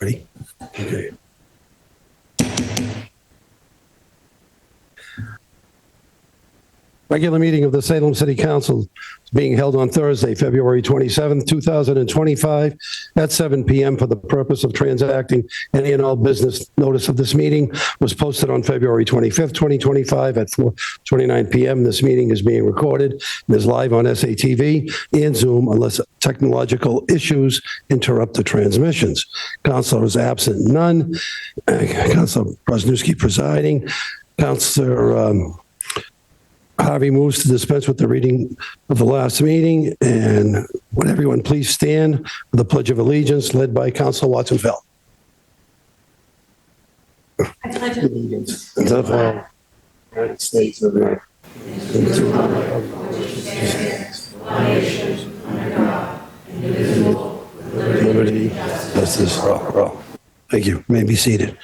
Ready? Okay. Regular meeting of the Salem City Council is being held on Thursday, February 27th, 2025, at 7 p.m. for the purpose of transacting any and all business. Notice of this meeting was posted on February 25th, 2025 at 4:29 p.m. This meeting is being recorded and is live on SATV and Zoom unless technological issues interrupt the transmissions. Councilor is absent, none. Councilor Prosnewski presiding. Councilor Harvey moves to dispense with the reading of the last meeting. And would everyone please stand for the Pledge of Allegiance led by Councilor Watson-Feld. I pledge allegiance to the flag of the United States of America, and to the republic for which it stands, one nation, under God, indivisible, with liberty and justice for all. Thank you. You may be seated.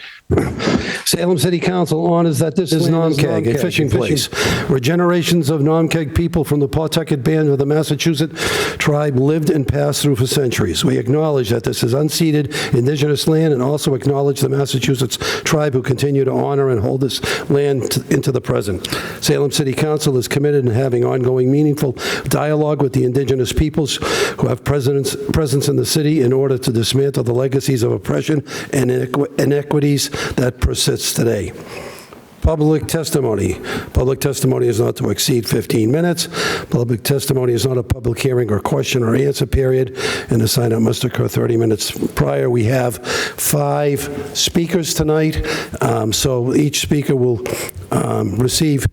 Salem City Council honors that this is Nomkeg, a fishing place, where generations of Nomkeg people from the Pawtucket Band of the Massachusetts tribe lived and passed through for centuries. We acknowledge that this is unceded indigenous land and also acknowledge the Massachusetts tribe who continue to honor and hold this land into the present. Salem City Council is committed in having ongoing meaningful dialogue with the indigenous peoples who have presence in the city in order to dismantle the legacies of oppression and inequities that persists today. Public testimony. Public testimony is not to exceed 15 minutes. Public testimony is not a public hearing or question or answer period, and the sign-up must occur 30 minutes prior. We have 5 speakers tonight, so each speaker will receive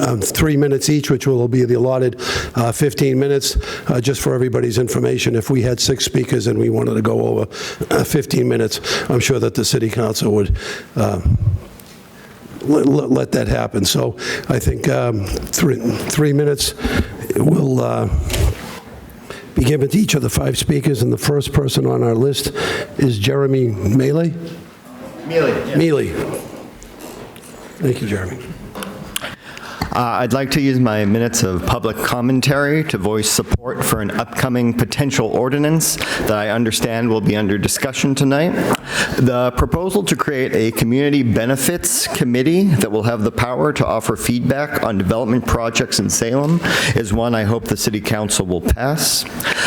3 minutes each, which will be the allotted 15 minutes. Just for everybody's information, if we had 6 speakers and we wanted to go over 15 minutes, I'm sure that the City Council would let that happen. So I think 3 minutes will be given to each of the 5 speakers, and the first person on our list is Jeremy Mealy. Mealy. Thank you, Jeremy. I'd like to use my minutes of public commentary to voice support for an upcoming potential ordinance that I understand will be under discussion tonight. The proposal to create a community benefits committee that will have the power to offer feedback on development projects in Salem is one I hope the City Council will pass.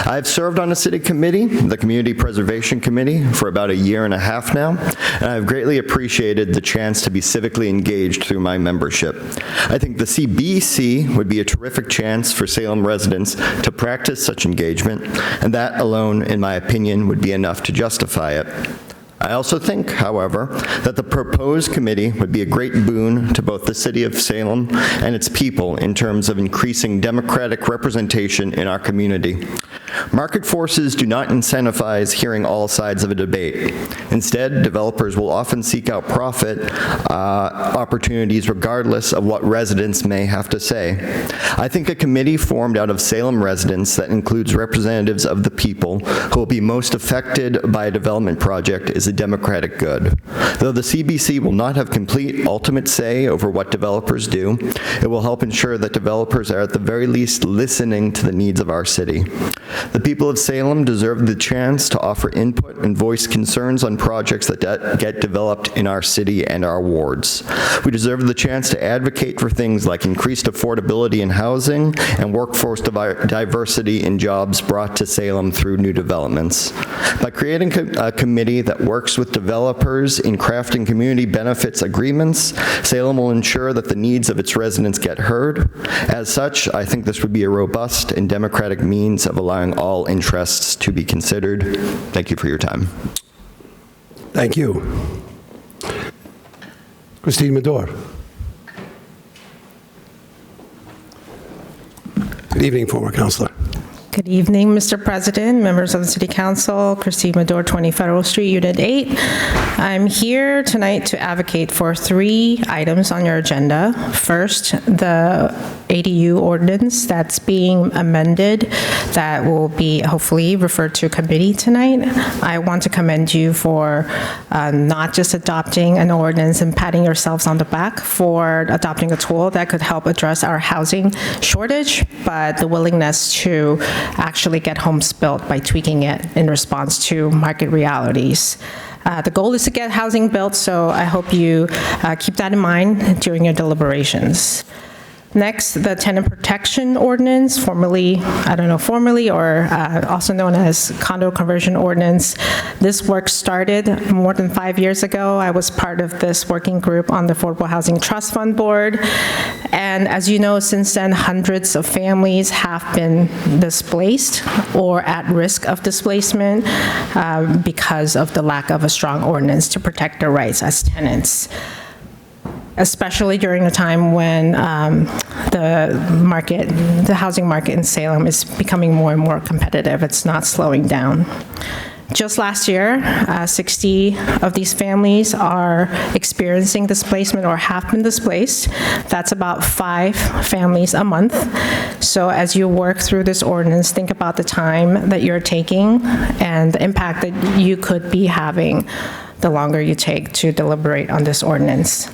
I've served on a city committee, the Community Preservation Committee, for about a year and a half now, and I've greatly appreciated the chance to be civically engaged through my membership. I think the CBC would be a terrific chance for Salem residents to practice such engagement, and that alone, in my opinion, would be enough to justify it. I also think, however, that the proposed committee would be a great boon to both the city of Salem and its people in terms of increasing democratic representation in our community. Market forces do not incentivize hearing all sides of a debate. Instead, developers will often seek out profit opportunities regardless of what residents may have to say. I think a committee formed out of Salem residents that includes representatives of the people who will be most affected by a development project is a democratic good. Though the CBC will not have complete ultimate say over what developers do, it will help ensure that developers are at the very least listening to the needs of our city. The people of Salem deserve the chance to offer input and voice concerns on projects that get developed in our city and our wards. We deserve the chance to advocate for things like increased affordability in housing and workforce diversity in jobs brought to Salem through new developments. By creating a committee that works with developers in crafting community benefits agreements, Salem will ensure that the needs of its residents get heard. As such, I think this would be a robust and democratic means of allowing all interests to be considered. Thank you for your time. Thank you. Christine Medor. Good evening, former councilor. Good evening, Mr. President, members of the City Council, Christine Medor, 20 Federal Street, Unit 8. I'm here tonight to advocate for 3 items on your agenda. First, the ADU ordinance that's being amended that will be hopefully referred to committee tonight. I want to commend you for not just adopting an ordinance and patting yourselves on the back for adopting a tool that could help address our housing shortage, but the willingness to actually get homes built by tweaking it in response to market realities. The goal is to get housing built, so I hope you keep that in mind during your deliberations. Next, the tenant protection ordinance, formerly or also known as condo conversion ordinance. This work started more than 5 years ago. I was part of this working group on the Affordable Housing Trust Fund Board. And as you know, since then, hundreds of families have been displaced or at risk of displacement because of the lack of a strong ordinance to protect their rights as tenants, especially during a time when the housing market in Salem is becoming more and more competitive. It's not slowing down. Just last year, 60 of these families are experiencing displacement or have been displaced. That's about 5 families a month. So as you work through this ordinance, think about the time that you're taking and the impact that you could be having the longer you take to deliberate on this ordinance.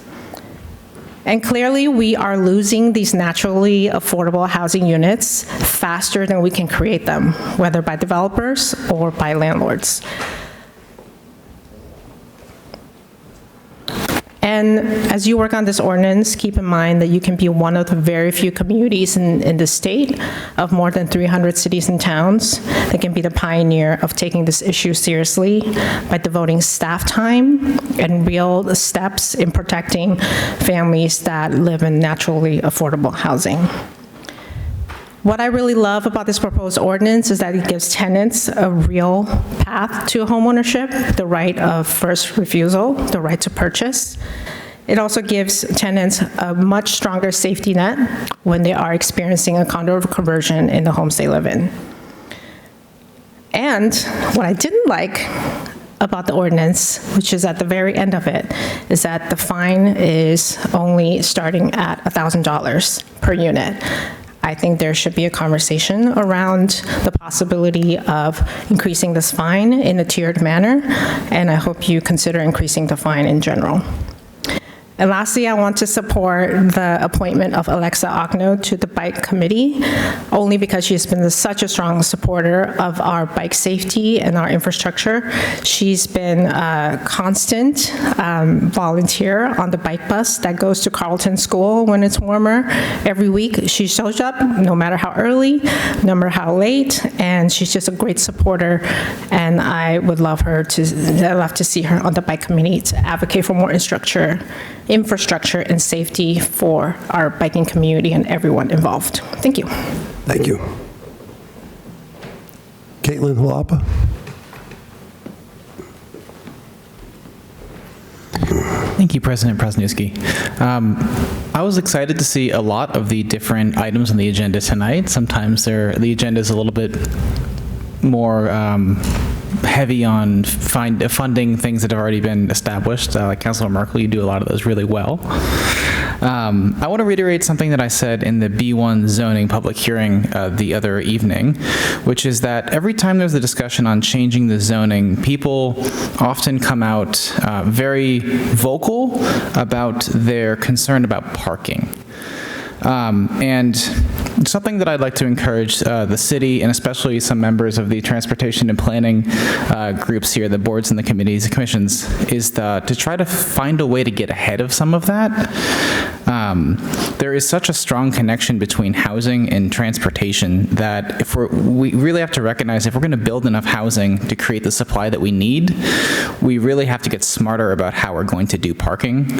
And clearly, we are losing these naturally affordable housing units faster than we can create them, whether by developers or by landlords. And as you work on this ordinance, keep in mind that you can be one of the very few communities in the state of more than 300 cities and towns that can be the pioneer of taking this issue seriously by devoting staff time and real steps in protecting families that live in naturally affordable housing. What I really love about this proposed ordinance is that it gives tenants a real path to homeownership, the right of first refusal, the right to purchase. It also gives tenants a much stronger safety net when they are experiencing a condo conversion in the homes they live in. And what I didn't like about the ordinance, which is at the very end of it, is that the fine is only starting at $1,000 per unit. I think there should be a conversation around the possibility of increasing this fine in a tiered manner, and I hope you consider increasing the fine in general. And lastly, I want to support the appointment of Alexa Ogno to the Bike Committee, only because she's been such a strong supporter of our bike safety and our infrastructure. She's been a constant volunteer on the bike bus that goes to Carleton School when it's warmer. Every week, she shows up, no matter how early, no matter how late, and she's just a great supporter, and I would love to see her on the Bike Committee to advocate for more infrastructure and safety for our biking community and everyone involved. Thank you. Thank you. Caitlin Halapa. Thank you, President Prasnewski. I was excited to see a lot of the different items on the agenda tonight. Sometimes the agenda is a little bit more heavy on funding things that have already been established. Like Councilor Merkel, you do a lot of those really well. I want to reiterate something that I said in the B1 zoning public hearing the other evening, which is that every time there's a discussion on changing the zoning, people often come out very vocal about their concern about parking. And something that I'd like to encourage the city and especially some members of the transportation and planning groups here, the boards and the committees and commissions, is to try to find a way to get ahead of some of that. There is such a strong connection between housing and transportation that we really have to recognize if we're going to build enough housing to create the supply that we need, we really have to get smarter about how we're going to do parking.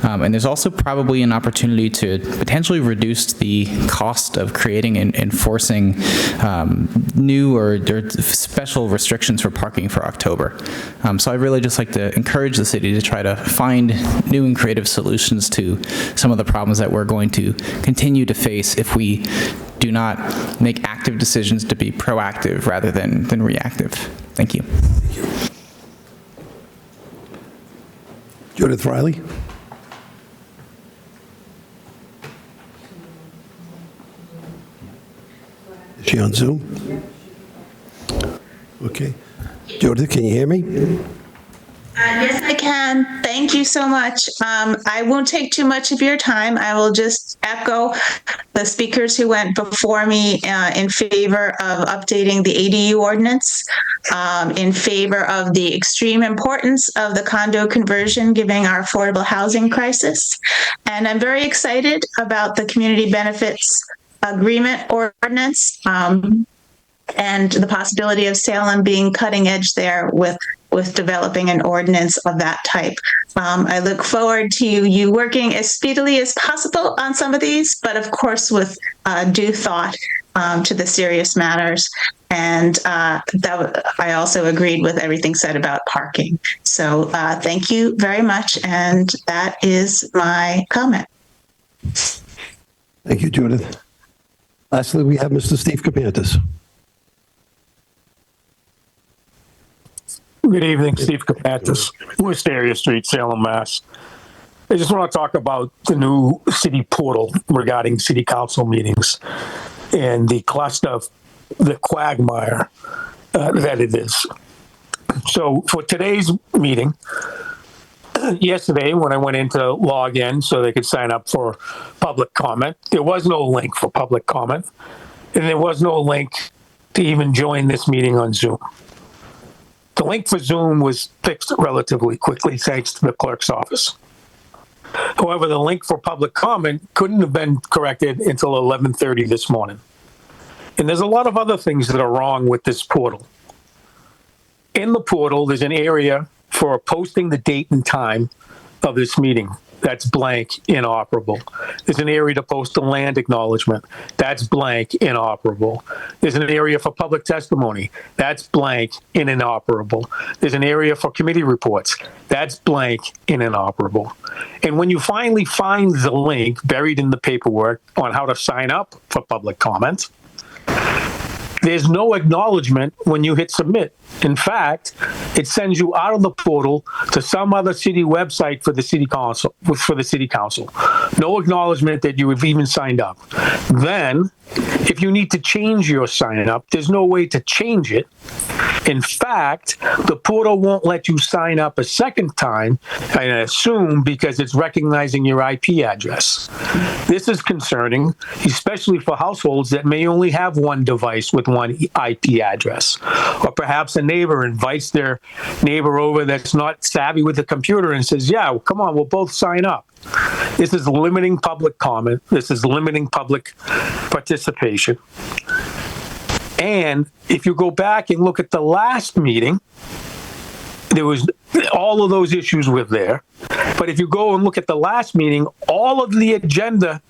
And there's also probably an opportunity to potentially reduce the cost of creating and enforcing new or special restrictions for parking for October. So I'd really just like to encourage the city to try to find new and creative solutions to some of the problems that we're going to continue to face if we do not make active decisions to be proactive rather than reactive. Thank you. Judith Riley. Is she on Zoom? Okay. Judith, can you hear me? Yes, I can. everyone. Thank you so much. I won't take too much of your time. I will just echo the speakers who went before me in favor of updating the ADU ordinance, in favor of the extreme importance of the condo conversion, given our affordable housing crisis. And I'm very excited about the community benefits agreement ordinance, and the possibility of Salem being cutting edge there with developing an ordinance of that type. I look forward to you working as speedily as possible on some of these, but of course with due thought to the serious matters. And I also agreed with everything said about parking. So thank you very much. And that is my comment. Thank you, Judith. Lastly, we have Mr. Steve Kapantis. Good evening, Steve Kapantis, Wisteria Street, Salem, Mass. I just want to talk about the new city portal regarding city council meetings and the cluster, the quagmire that it is. So for today's meeting, yesterday when I went in to log in so they could sign up for public comment, there was no link for public comment, and there was no link to even join this meeting on Zoom. The link for Zoom was fixed relatively quickly, thanks to the clerk's office. However, the link for public comment couldn't have been corrected until 11:30 this morning. And there's a lot of other things that are wrong with this portal. In the portal, there's an area for posting the date and time of this meeting. That's blank, inoperable. There's an area to post a land acknowledgement. That's blank, inoperable. There's an area for public testimony. That's blank and inoperable. There's an area for committee reports. That's blank and inoperable. And when you finally find the link buried in the paperwork on how to sign up for public comment, there's no acknowledgement when you hit submit. In fact, it sends you out of the portal to some other city website for the city council. No acknowledgement that you have even signed up. Then, if you need to change your sign up, there's no way to change it. In fact, the portal won't let you sign up a second time, I assume, because it's recognizing your IP address. This is concerning, especially for households that may only have one device with one IP address. Or perhaps a neighbor invites their neighbor over that's not savvy with the computer and says, yeah, well, come on, we'll both sign up. This is limiting public comment. This is limiting public participation. And if you go back and look at the last meeting, there was all of those issues were there. But if you go and look at the last meeting, all of the agenda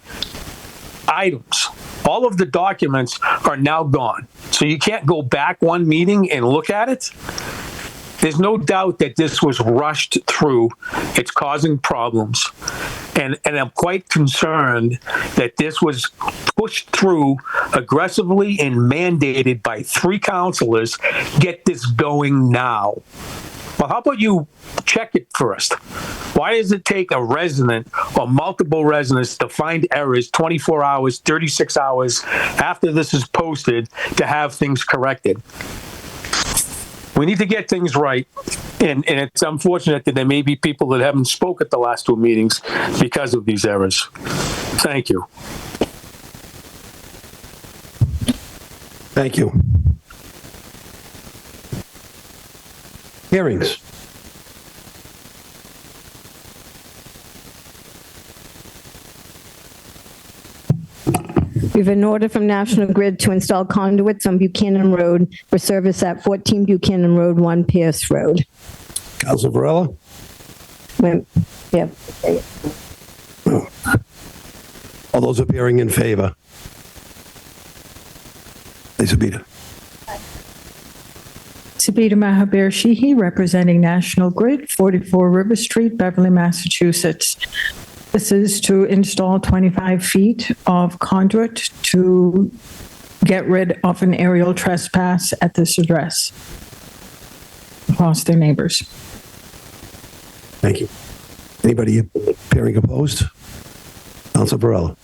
items, all of the documents are now gone. So you can't go back one meeting and look at it. There's no doubt that this was rushed through. It's causing problems. And I'm quite concerned that this was pushed through aggressively and mandated by 3 councilors. Get this going now. Well, how about you check it first? Why does it take a resident or multiple residents to find errors 24 hours, 36 hours after this is posted to have things corrected? We need to get things right, and it's unfortunate that there may be people that haven't spoke at the last 2 meetings because of these errors. Thank you. Thank you. Hearings. We have an order from National Grid to install conduits on Buchanan Road for service at 14 Buchanan Road, 1 Pierce Road. Council Varela? Yeah. All those appearing in favor? Lisa Beta. Sabita Mahabir Sheehy, representing National Grid, 44 River Street, Beverly, Massachusetts. This is to install 25 feet of conduit to get rid of an aerial trespass at this address across their neighbors. Thank you. Anybody appearing opposed? Council Varela.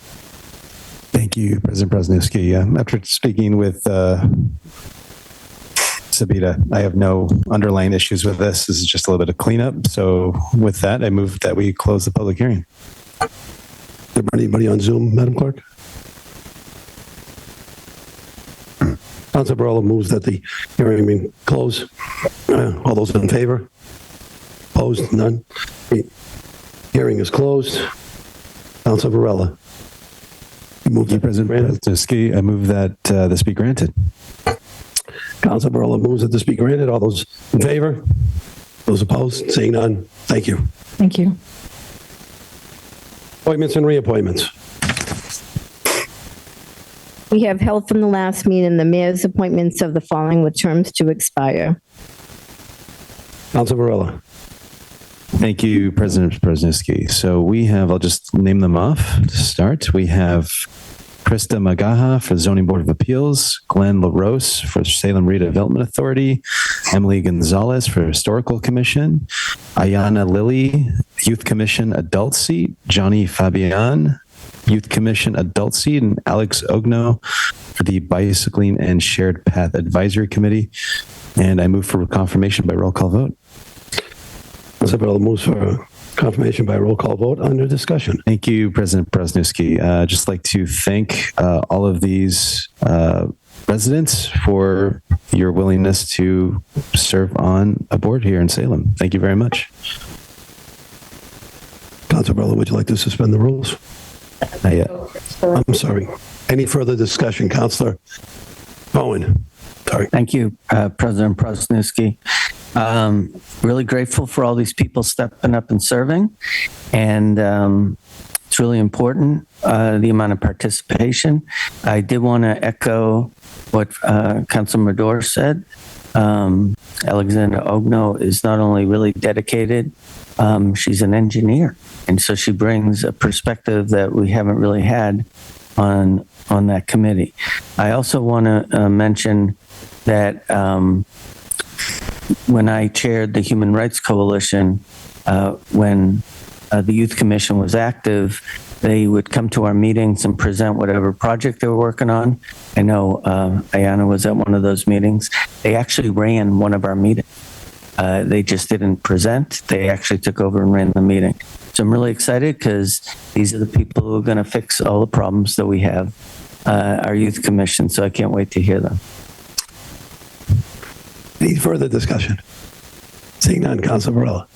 Thank you, President Presniewski. After speaking with Sabita. I have no underlying issues with this. This is just a little bit of cleanup. So with that, I move that we close the public hearing. Is there anybody on Zoom, Madam Clerk? Councilor Barella moves that the hearing be closed. All those in favor? Opposed? None? The hearing is closed. Councilor Barella. You move that President Presniewski, I move that this be granted. Councilor Barella moves that this be granted. All those in favor? Those opposed? Seeing none? Thank you. Thank you. Appointments and reappointments. We have held from the last meeting the mayor's appointments of the following with terms to expire. Councilor Barella. Thank you, President Presniewski. So we have, I'll just name them off to start. We have Krista Magaha for Zoning Board of Appeals, Glenn LaRose for Salem Redevelopment Authority, Emily Gonzalez for Historical Commission, Ayana Lilly, Youth Commission Adult Seat, Johnny Fabian, Youth Commission Adult Seat, and Alex Ogno for the Bicycling and Shared Path Advisory Committee. And I move for confirmation by roll call vote. Councilor Barella moves for confirmation by roll call vote. Under discussion. Thank you, President Presniewski. Just like to thank all of these residents for your willingness to serve on a board here in Salem. Thank you very much. Councilor Barella, would you like to suspend the rules? Not yet. I'm sorry. Any further discussion? Councilor Bowen. Sorry. Thank you, President Presniewski. Really grateful for all these people stepping up and serving. And it's really important, the amount of participation. I did want to echo what Councilor Madore said. Alexandra Ogno is not only really dedicated, she's an engineer. And so she brings a perspective that we haven't really had on that committee. I also want to mention that when I chaired the Human Rights Coalition, when the Youth Commission was active, they would come to our meetings and present whatever project they were working on. I know Ayana was at one of those meetings. They actually ran one of our meetings. They just didn't present. They actually took over and ran the meeting. So I'm really excited because these are the people who are going to fix all the problems that we have, our Youth Commission. So I can't wait to hear them. Any further discussion? Seeing none, Councilor Barella.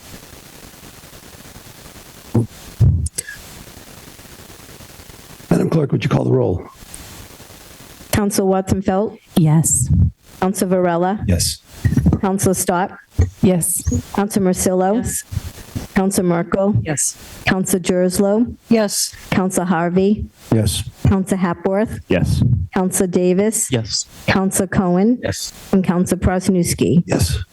Madam Clerk, would you call the roll? Council Watson Felt, Yes. Council Varela, Yes. Council Stott, Yes. Council Marcillo, Yes. Council Merkel, Yes. Council Jerslow, Yes. Council Harvey, Yes. Council Hapworth, Yes. Council Davis, Yes. Council Cohen, Yes. and Council Presniewski. Yes.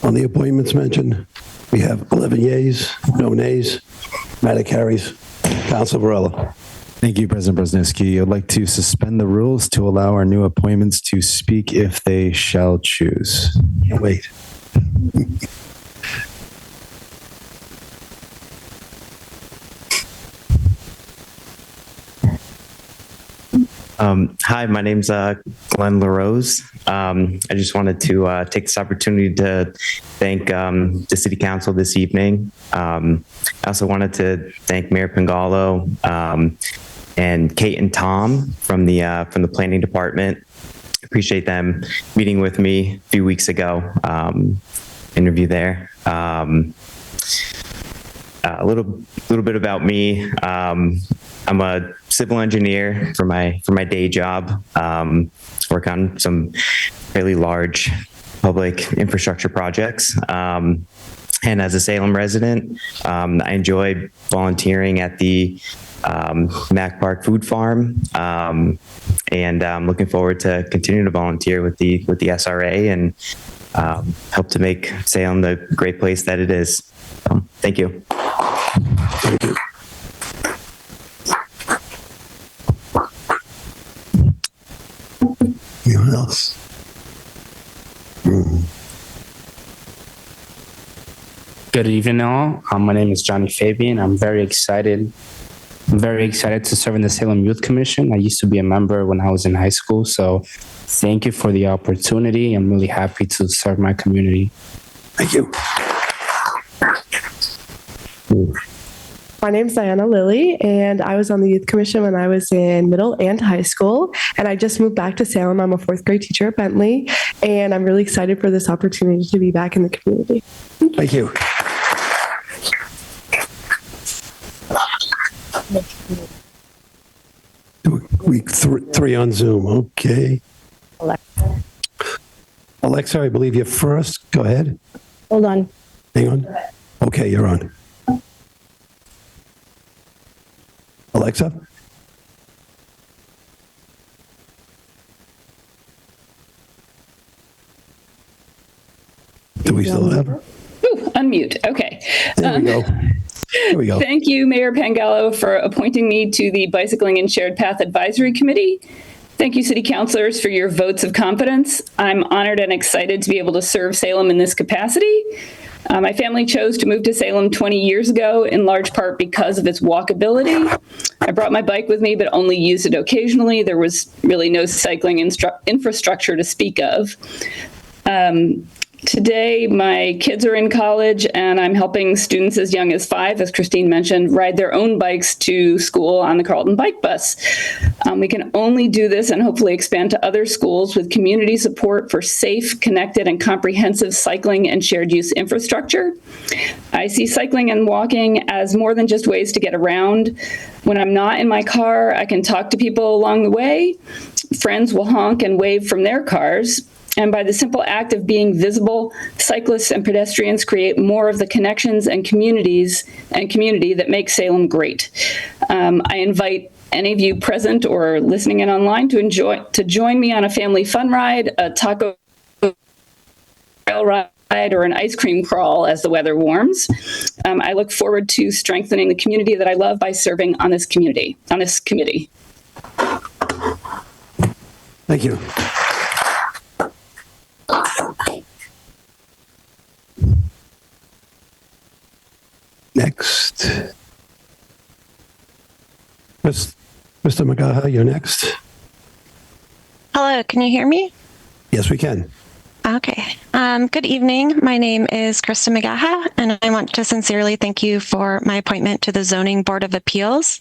On the appointments mentioned, we have 11 yeas, no nays. Matter carries. Councilor Barella. Thank you, President Presniewski. I'd like to suspend the rules to allow our new appointments to speak if they shall choose. Can't wait. Hi, my name's Glenn LaRose. I just wanted to take this opportunity to thank the City Council this evening. I also wanted to thank Mayor Pingalo and Kate and Tom from the Planning Department. Appreciate them meeting with me a few weeks ago. Interview there. A little bit about me. I'm a civil engineer for my day job. Work on some fairly large public infrastructure projects. And as a Salem resident, I enjoy volunteering at the Mac Park Food Farm, and I'm looking forward to continuing to volunteer with the SRA and help to make Salem the great place that it is. Thank you. Thank you. Anyone else? Good evening, all. My name is Johnny Fabian. I'm very excited to serve in the Salem Youth Commission. I used to be a member when I was in high school, so thank you for the opportunity. I'm really happy to serve my community. Thank you. My name's Diana Lilly, and I was on the Youth Commission when I was in middle and high school, and I just moved back to Salem. I'm a fourth grade teacher at Bentley, and I'm really excited for this opportunity to be back in the community. Thank you. Week three on Zoom. Okay. Alexa, I believe you're first. Go ahead. Hold on. Hang on. Okay, you're on. Alexa? Do we still have her? Ooh, unmute. Okay. There we go. There we go. Thank you, Mayor Pangallo, for appointing me to the Bicycling and Shared Path Advisory Committee. Thank you, City Councilors, for your votes of confidence. I'm honored and excited to be able to serve Salem in this capacity. My family chose to move to Salem 20 years ago, in large part because of its walkability. I brought my bike with me, but only used it occasionally. There was really no cycling infrastructure to speak of. Today, my kids are in college, and I'm helping students as young as 5, as Christine mentioned, ride their own bikes to school on the Carlton Bike Bus. We can only do this and hopefully expand to other schools with community support for safe, connected, and comprehensive cycling and shared use infrastructure. I see cycling and walking as more than just ways to get around. When I'm not in my car, I can talk to people along the way. Friends will honk and wave from their cars. And by the simple act of being visible, cyclists and pedestrians create more of the connections and community that make Salem great. I invite any of you present or listening in online to join me on a family fun ride, a taco trail ride, or an ice cream crawl as the weather warms. I look forward to strengthening the community that I love by serving on this committee. Thank you. Next. Mr. Magaha, you're next. Hello, can you hear me? Yes, we can. Okay. Good evening. My name is Krista Magaha, and I want to sincerely thank you for my appointment to the Zoning Board of Appeals.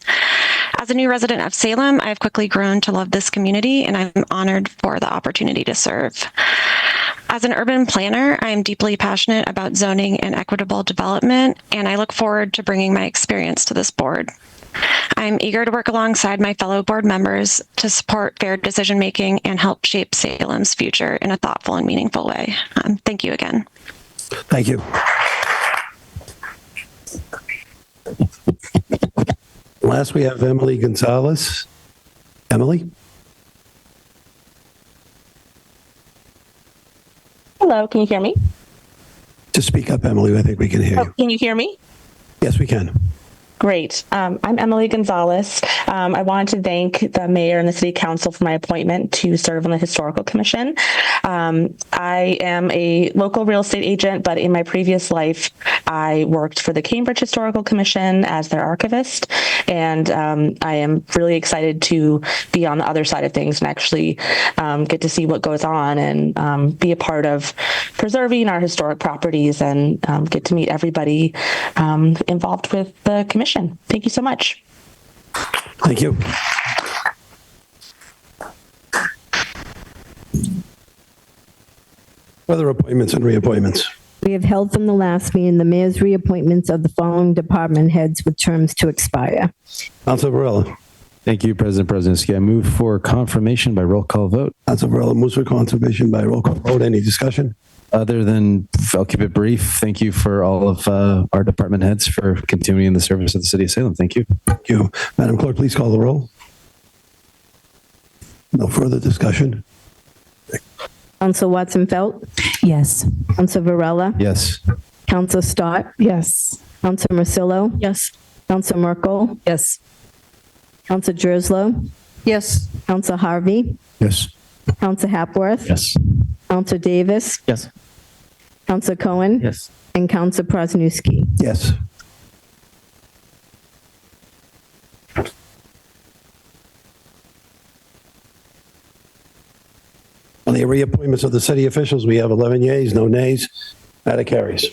As a new resident of Salem, I've quickly grown to love this community, and I'm honored for the opportunity to serve. As an urban planner, I am deeply passionate about zoning and equitable development, and I look forward to bringing my experience to this board. I'm eager to work alongside my fellow board members to support fair decision-making and help shape Salem's future in a thoughtful and meaningful way. Thank you again. Thank you. Last, we have Emily Gonzalez. Emily? Hello, can you hear me? To speak up, Emily, I think we can hear you. Can you hear me? Yes, we can. Great. I'm Emily Gonzalez. I wanted to thank the mayor and the city council for my appointment to serve on the historical commission. I am a local real estate agent, but in my previous life, I worked for the Cambridge Historical Commission as their archivist. And I am really excited to be on the other side of things and actually get to see what goes on and be a part of preserving our historic properties and get to meet everybody involved with the commission. Thank you so much. Thank you. Further appointments and reappointments. We have held from the last meeting the mayor's reappointments of the following department heads with terms to expire. Councilor Varela. Thank you, President Brzezinski. I move for confirmation by roll call vote. Councilor Varela moves for confirmation by roll call vote. Any discussion? Other than, I'll keep it brief. Thank you for all of our department heads for continuing the service of the city of Salem. Thank you. Thank you. Madam Clerk, please call the roll. No further discussion. Council Watson-Felt? Yes. Council Varela? Yes. Council Stott? Yes. Council Marcillo? Yes. Council Merkel? Yes. Council Jerslow? Yes. Council Harvey? Yes. Council Hapworth? Yes. Council Davis? Yes. Council Cohen? Yes. And and Council Presnewski. Yes. On the reappointments of the city officials, we have 11 yeas, no nays. That carries.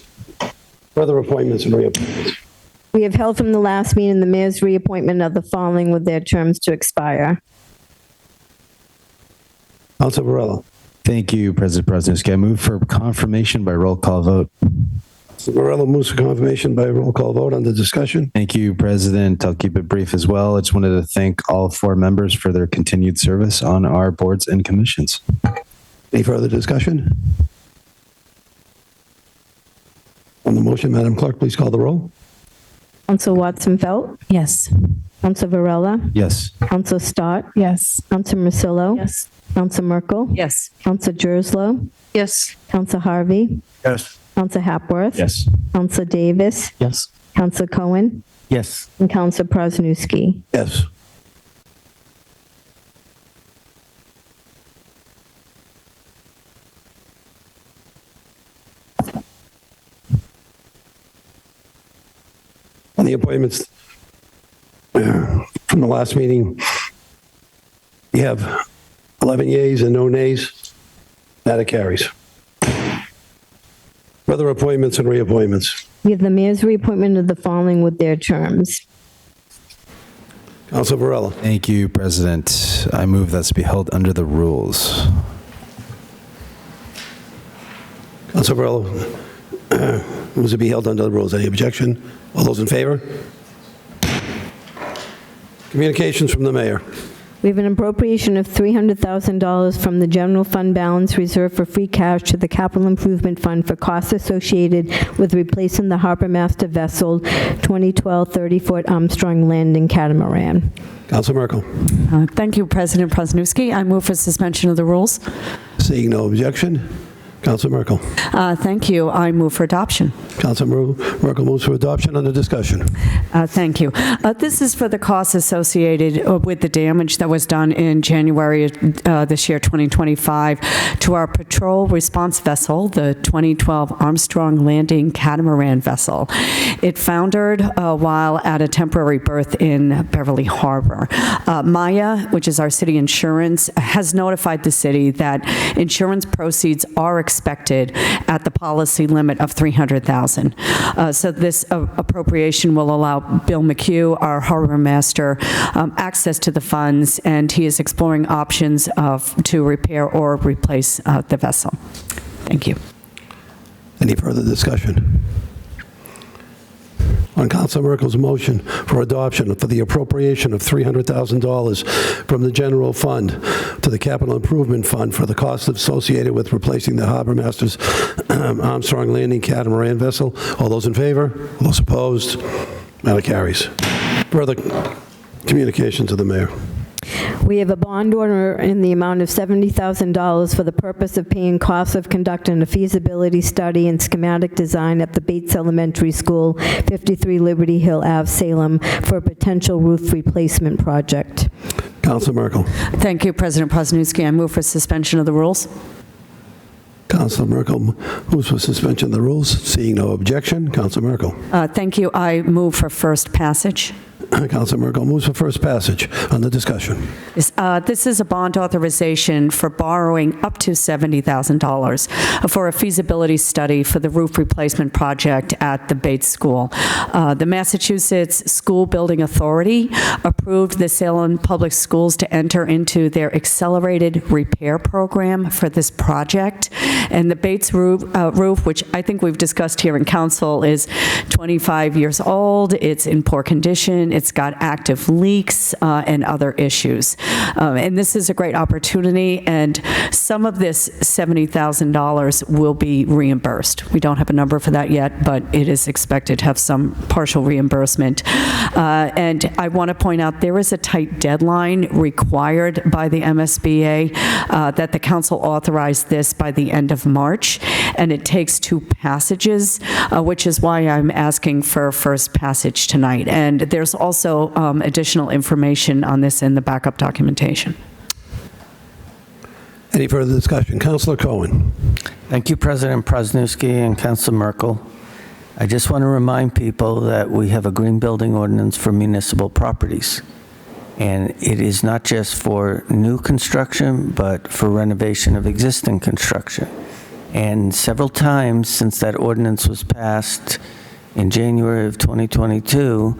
Further appointments and reappointments. We have held from the last meeting the mayor's reappointment of the following with their terms to expire. Council Varela. Thank you, President Presnewski. I move for confirmation by roll call vote. Varela moves for confirmation by roll call vote. On the discussion. Thank you, President. I'll keep it brief as well. I just wanted to thank all 4 members for their continued service on our boards and commissions. Any further discussion? On the motion, Madam Clerk, please call the roll. Council Watson-Felt? Yes. Council Varela? Yes. Council Stott? Yes. Council Marcillo? Yes. Council Merkel? Yes. Council Jerslow? Yes. Council Harvey? Yes. Council Hapworth? Yes. Council Davis? Yes. Council Cohen? Yes. And Council Presnewski. Yes. On the appointments from the last meeting, we have 11 yeas and no nays. That carries. Further appointments and reappointments. We have the mayor's reappointment of the following with their terms. Council Varela. Thank you, President. I move that's be held under the rules. Council Varela moves to be held under the rules. Any objection? All those in favor? Communications from the mayor. We have an appropriation of $300,000 from the general fund balance reserved for free cash to the capital improvement fund for costs associated with replacing the Harbor Master vessel 2012 30-foot Armstrong landing catamaran. Council Merkel. Thank you, President Presnewski. I move for suspension of the rules. Seeing no objection, Council Merkel. Thank you. I move for adoption. Council Merkel moves for adoption. Under discussion. Thank you. This is for the costs associated with the damage that was done in January this year, 2025, to our patrol response vessel, the 2012 Armstrong landing catamaran vessel. It foundered while at a temporary berth in Beverly Harbor. Maya, which is our city insurance, has notified the city that insurance proceeds are expected at the policy limit of $300,000. So this appropriation will allow Bill McHugh, our harbor master, access to the funds, and he is exploring options to repair or replace the vessel. Thank you. Any further discussion? On Council Merkel's motion for adoption for the appropriation of $300,000 from the general fund to the capital improvement fund for the costs associated with replacing the Harbor Master's Armstrong landing catamaran vessel. All those in favor? All those opposed? Matter carries. Further communication to the mayor. We have a bond order in the amount of $70,000 for the purpose of paying costs of conducting a feasibility study and schematic design at the Bates Elementary School, 53 Liberty Hill Ave, Salem, for a potential roof replacement project. Council Merkel. Thank you, President Presnewski. I move for suspension of the rules. Council Merkel moves for suspension of the rules. Seeing no objection, Council Merkel. Thank you. I move for first passage. Council Merkel moves for first passage. On the discussion. This is a bond authorization for borrowing up to $70,000 for a feasibility study for the roof replacement project at the Bates School. The Massachusetts School Building Authority approved the Salem Public Schools to enter into their accelerated repair program for this project. And the Bates roof, which I think we've discussed here in council, is 25 years old. It's in poor condition. It's got active leaks and other issues. And this is a great opportunity, and some of this $70,000 will be reimbursed. We don't have a number for that yet, but it is expected to have some partial reimbursement. And I want to point out there is a tight deadline required by the MSBA that the council authorized this by the end of March, and it takes 2 passages, which is why I'm asking for first passage tonight. And there's also additional information on this in the backup documentation. Any further discussion? Councilor Cohen. Thank you, President Presnewski and Councilor Merkel. I just want to remind people that we have a green building ordinance for municipal properties. And it is not just for new construction, but for renovation of existing construction. And several times since that ordinance was passed in January of 2022,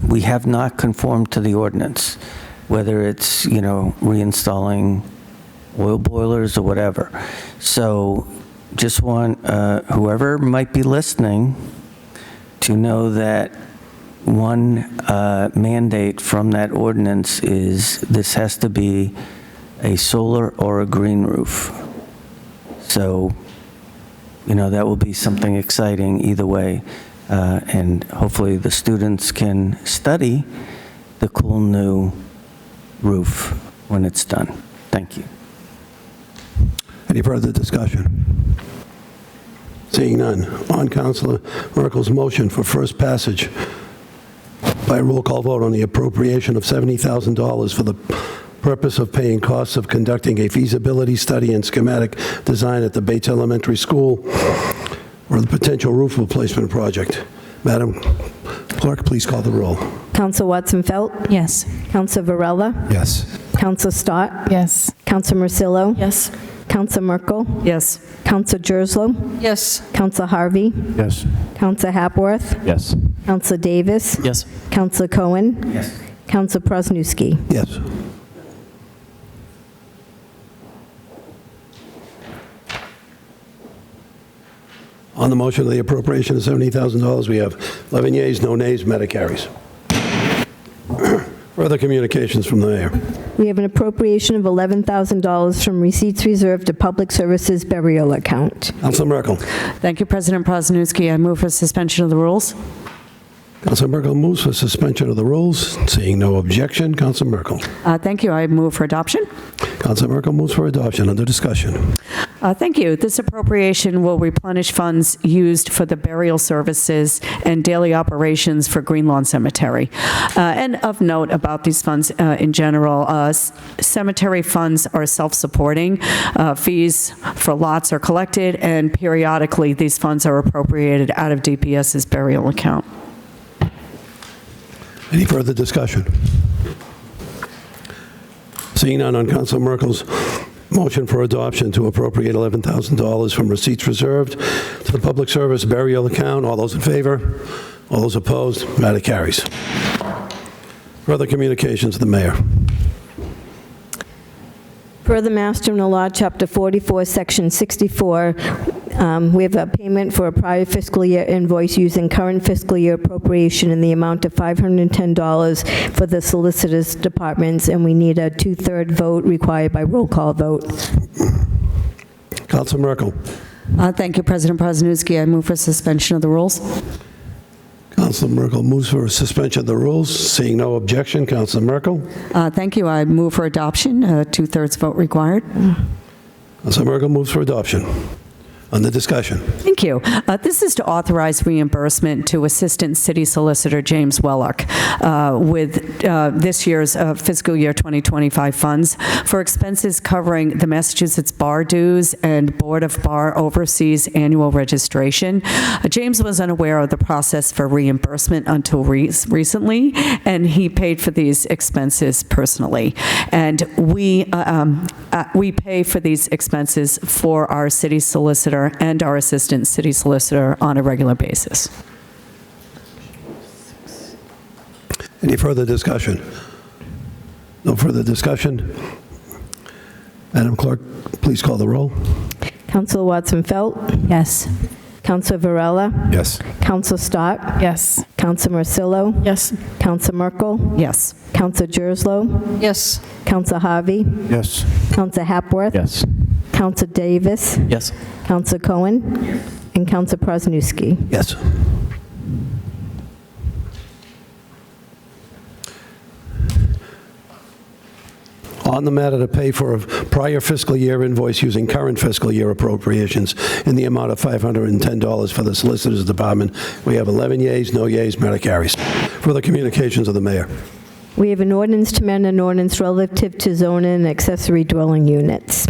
we have not conformed to the ordinance, whether it's, reinstalling oil boilers or whatever. So just want whoever might be listening to know that one mandate from that ordinance is this has to be a solar or a green roof. So, that will be something exciting either way. And hopefully the students can study the cool new roof when it's done. Thank you. Any further discussion? Seeing none. On Councilor Merkel's motion for first passage by roll call vote on the appropriation of $70,000 for the purpose of paying costs of conducting a feasibility study and schematic design at the Bates Elementary School or the potential roof replacement project. Madam Clerk, please call the roll. Council Watson-Felt? Yes. Council Varela? Yes. Council Stott? Yes. Council Marcillo? Yes. Council Merkel? Yes. Council Jerslow? Yes. Council Harvey? Yes. Council Hapworth? Yes. Council Davis? Yes. Council Cohen? Yes. Council Prosnewski? Yes. On the motion of the appropriation of $70,000, we have 11 yeas, no nays, matter carries. Further communications from the mayor. We have an appropriation of $11,000 from receipts reserved to public services burial account. Councilor Merkel. Thank you, President Prosnewski. I move for suspension of the rules. Councilor Merkel moves for suspension of the rules. Seeing no objection, Councilor Merkel. Thank you. I move for adoption. Councilor Merkel moves for adoption. Under discussion. Thank you. This appropriation will replenish funds used for the burial services and daily operations for Green Lawn Cemetery. And of note about these funds in general, cemetery funds are self-supporting. Fees for lots are collected, and periodically these funds are appropriated out of DPS's burial account. Any further discussion? Seeing none on Councilor Merkel's motion for adoption to appropriate $11,000 from receipts reserved to the public service burial account. All those in favor? All those opposed? Matter carries. Further communications to the mayor. Per the Mass General Law, Chapter 44, Section 64, we have a payment for a prior fiscal year invoice using current fiscal year appropriation in the amount of $510 for the solicitor's departments, and we need a two-third vote required by roll call vote. Councilor Merkel. Thank you, President Prosnewski. I move for suspension of the rules. Councilor Merkel moves for a suspension of the rules. Seeing no objection, Councilor Merkel. Thank you. I move for adoption. Two-thirds vote required. Councilor Merkel moves for adoption. On the discussion. Thank you. This is to authorize reimbursement to Assistant City Solicitor James Wellock with this year's fiscal year 2025 funds for expenses covering the Massachusetts Bar Dues and Board of Bar Overseas annual registration. James was unaware of the process for reimbursement until recently, and he paid for these expenses personally. And we pay for these expenses for our city solicitor and our assistant city solicitor on a regular basis. Any further discussion? No further discussion? Madam Clerk, please call the roll. Council Watson-Felt? Yes. Council Varela? Yes. Council Stott? Yes. Council Marcillo? Yes. Council Merkel? Yes. Council Jerslow? Yes. Council Harvey? Yes. Council Hapworth? Yes. Council Davis? Yes. Council Cohen? And Council Prosnewski? Yes. On the matter to pay for a prior fiscal year invoice using current fiscal year appropriations in the amount of $510 for the Solicitor's Department, we have 11 yeas, no yeas, matter carries. Further communications of the mayor. We have an ordinance to amend an ordinance relative to zoning and accessory dwelling units.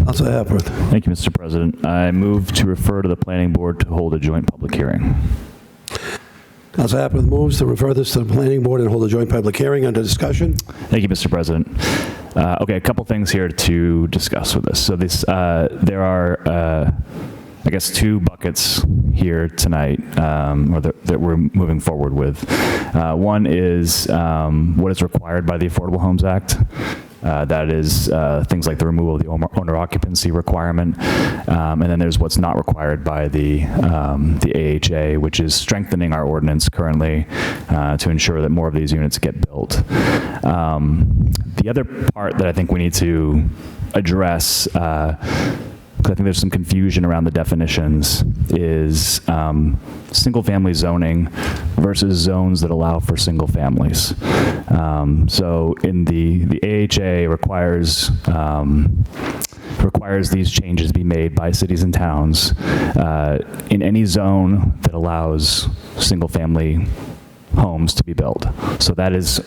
Councilor Hapworth. Thank you, Mr. President. I move to refer to the planning board to hold a joint public hearing. Councilor Hapworth moves to refer this to the planning board and hold a joint public hearing. Under discussion. Thank you, Mr. President. Okay, a couple things here to discuss with this. So there are, I guess, two buckets here tonight, or that we're moving forward with. One is what is required by the Affordable Homes Act. That is things like the removal of the owner occupancy requirement, and then there's what's not required by the AHA, which is strengthening our ordinance currently to ensure that more of these units get built. The other part that I think we need to address, I think there's some confusion around the definitions, is single-family zoning versus zones that allow for single families. So in the AHA requires these changes be made by cities and towns in any zone that allows single-family homes to be built. So that is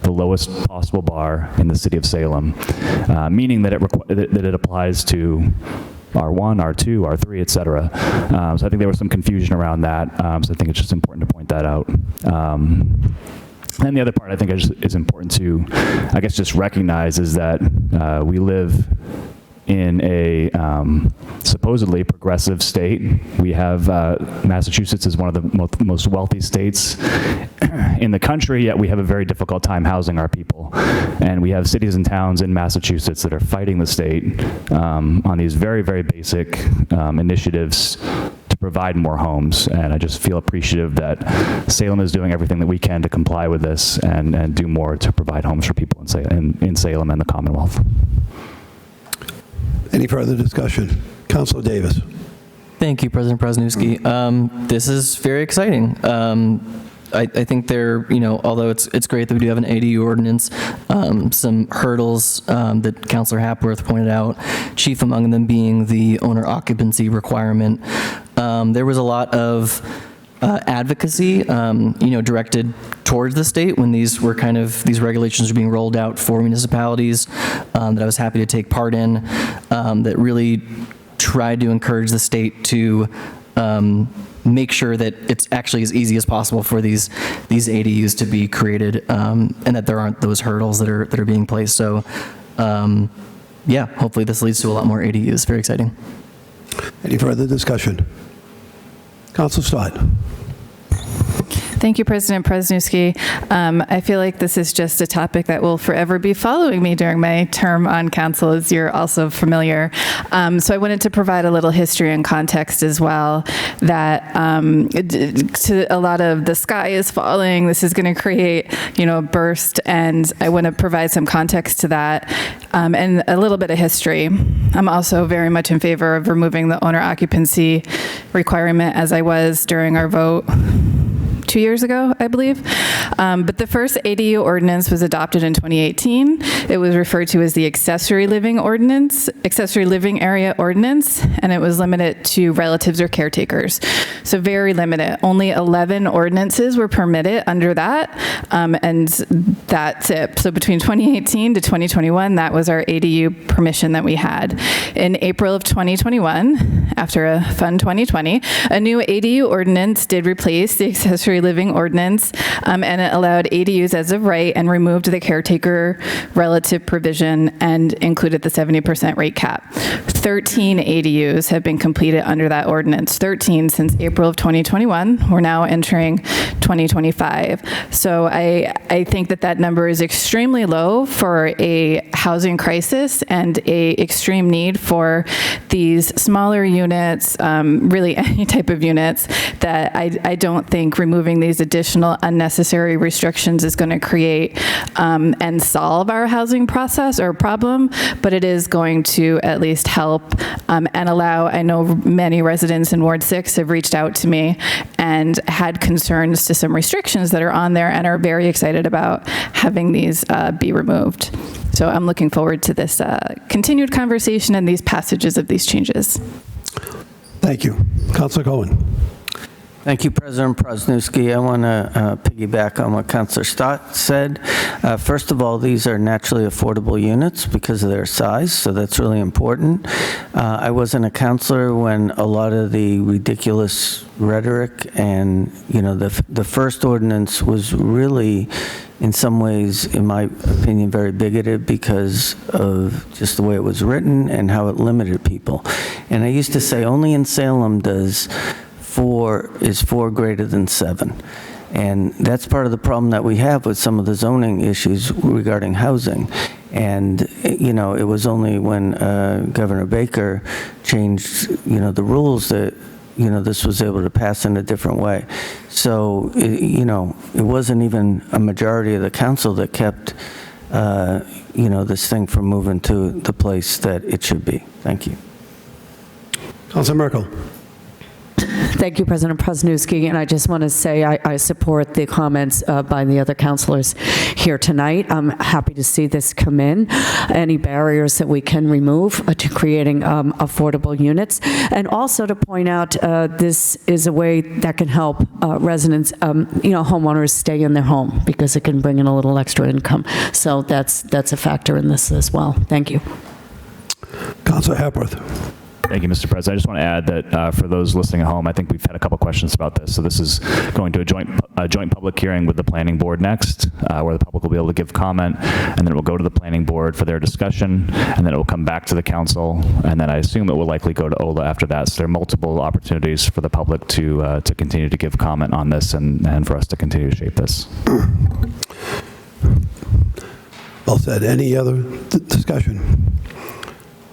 the lowest possible bar in the city of Salem, meaning that it applies to R1, R2, R3, et cetera. So I think there was some confusion around that, so I think it's just important to point that out. And the other part I think is important to, I guess, just recognize is that we live in a supposedly progressive state. We have Massachusetts is one of the most wealthy states in the country, yet we have a very difficult time housing our people. And we have cities and towns in Massachusetts that are fighting the state on these very, very basic initiatives to provide more homes. And I just feel appreciative that Salem is doing everything that we can to comply with this and do more to provide homes for people in Salem and the Commonwealth. Any further discussion? Councilor Davis. Thank you, President Prasnewski. This is very exciting. I think there, although it's great that we do have an ADU ordinance, some hurdles that Councilor Hapworth pointed out, chief among them being the owner occupancy requirement. There was a lot of advocacy, directed towards the state when these regulations were being rolled out for municipalities that I was happy to take part in, that really tried to encourage the state to make sure that it's actually as easy as possible for these ADUs to be created, and that there aren't those hurdles that are being placed. So, yeah, hopefully this leads to a lot more ADUs. Very exciting. Any further discussion? Councilor Stott. Thank you, President Prasnewski. I feel like this is just a topic that will forever be following me during my term on council, as you're also familiar. So I wanted to provide a little history and context as well, that to a lot of the sky is falling, this is going to create, a burst, and I want to provide some context to that, and a little bit of history. I'm also very much in favor of removing the owner occupancy requirement, as I was during our vote 2 years ago, I believe. But the first ADU ordinance was adopted in 2018. It was referred to as the accessory living area ordinance, and it was limited to relatives or caretakers. So very limited. Only 11 ordinances were permitted under that, and that's it. So between 2018 to 2021, that was our ADU permission that we had. In April of 2021, after a fun 2020, a new ADU ordinance did replace the accessory living ordinance, and it allowed ADUs as of right and removed the caretaker relative provision and included the 70% rate cap. 13 ADUs have been completed under that ordinance, 13 since April of 2021. We're now entering 2025. So I think that number is extremely low for a housing crisis and a extreme need for these smaller units, really any type of units, that I don't think removing these additional unnecessary restrictions is going to create and solve our housing process or problem, but it is going to at least help and allow. I know many residents in Ward 6 have reached out to me and had concerns to some restrictions that are on there and are very excited about having these be removed. So I'm looking forward to this continued conversation and these passages of these changes. Thank you. Councilor Cohen. Thank you, President Prosnewski. I want to piggyback on what Councillor Stott said. First of all, these are naturally affordable units because of their size, so that's really important. I wasn't a councillor when a lot of the ridiculous rhetoric and, the first ordinance was really, in some ways, in my opinion, very bigoted because of just the way it was written and how it limited people. And I used to say only in Salem is 4 greater than 7. And that's part of the problem that we have with some of the zoning issues regarding housing. And, it was only when Governor Baker changed, the rules that, this was able to pass in a different way. So, it wasn't even a majority of the council that kept, this thing from moving to the place that it should be. Thank you. Councilor Merkel. Thank you, President Prosnewski, and I just want to say I support the comments by the other councilors here tonight. I'm happy to see this come in, any barriers that we can remove to creating affordable units, and also to point out this is a way that can help residents, homeowners stay in their home because it can bring in a little extra income. So that's a factor in this as well. Thank you. Councilor Hepworth. Thank you, Mr. President. I just want to add that for those listening at home, I think we've had a couple questions about this. So this is going to a joint public hearing with the planning board next, where the public will be able to give comment, and then it will go to the planning board for their discussion, and then it will come back to the council, and then I assume it will likely go to OLA after that. So there are multiple opportunities for the public to continue to give comment on this and for us to continue to shape this. Well said. Any other discussion?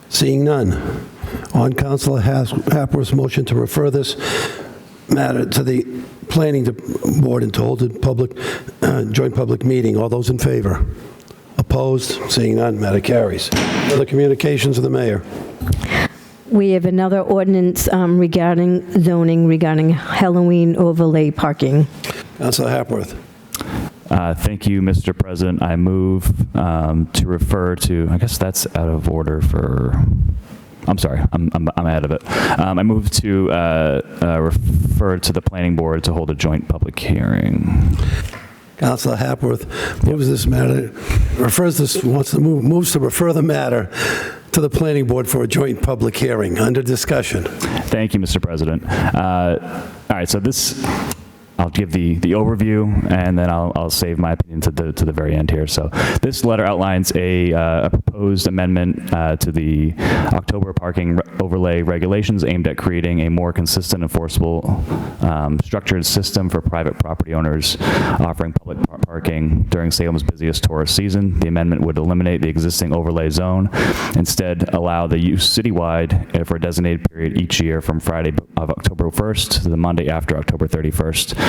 Seeing none. On Councilor Hapworth's motion to refer this matter to the planning board and to hold a joint public meeting. All those in favor? Opposed? Seeing none, matter carries. Other communications of the mayor. We have another ordinance regarding zoning, regarding Halloween overlay parking. Councilor Hapworth. Thank you, Mr. President. I move to refer to, I guess that's out of order for... I'm sorry, I'm ahead of it. I move to refer to the planning board to hold a joint public hearing. Councilor Hapworth moves this matter, moves to refer the matter to the planning board for a joint public hearing. Under discussion. Thank you, Mr. President. All right, so this... I'll give the overview, and then I'll save my opinion to the very end here. So this letter outlines a proposed amendment to the October parking overlay regulations aimed at creating a more consistent, enforceable, structured system for private property owners offering public parking during Salem's busiest tourist season. The amendment would eliminate the existing overlay zone, instead allow the use citywide for a designated period each year from Friday of October 1st to the Monday after October 31st.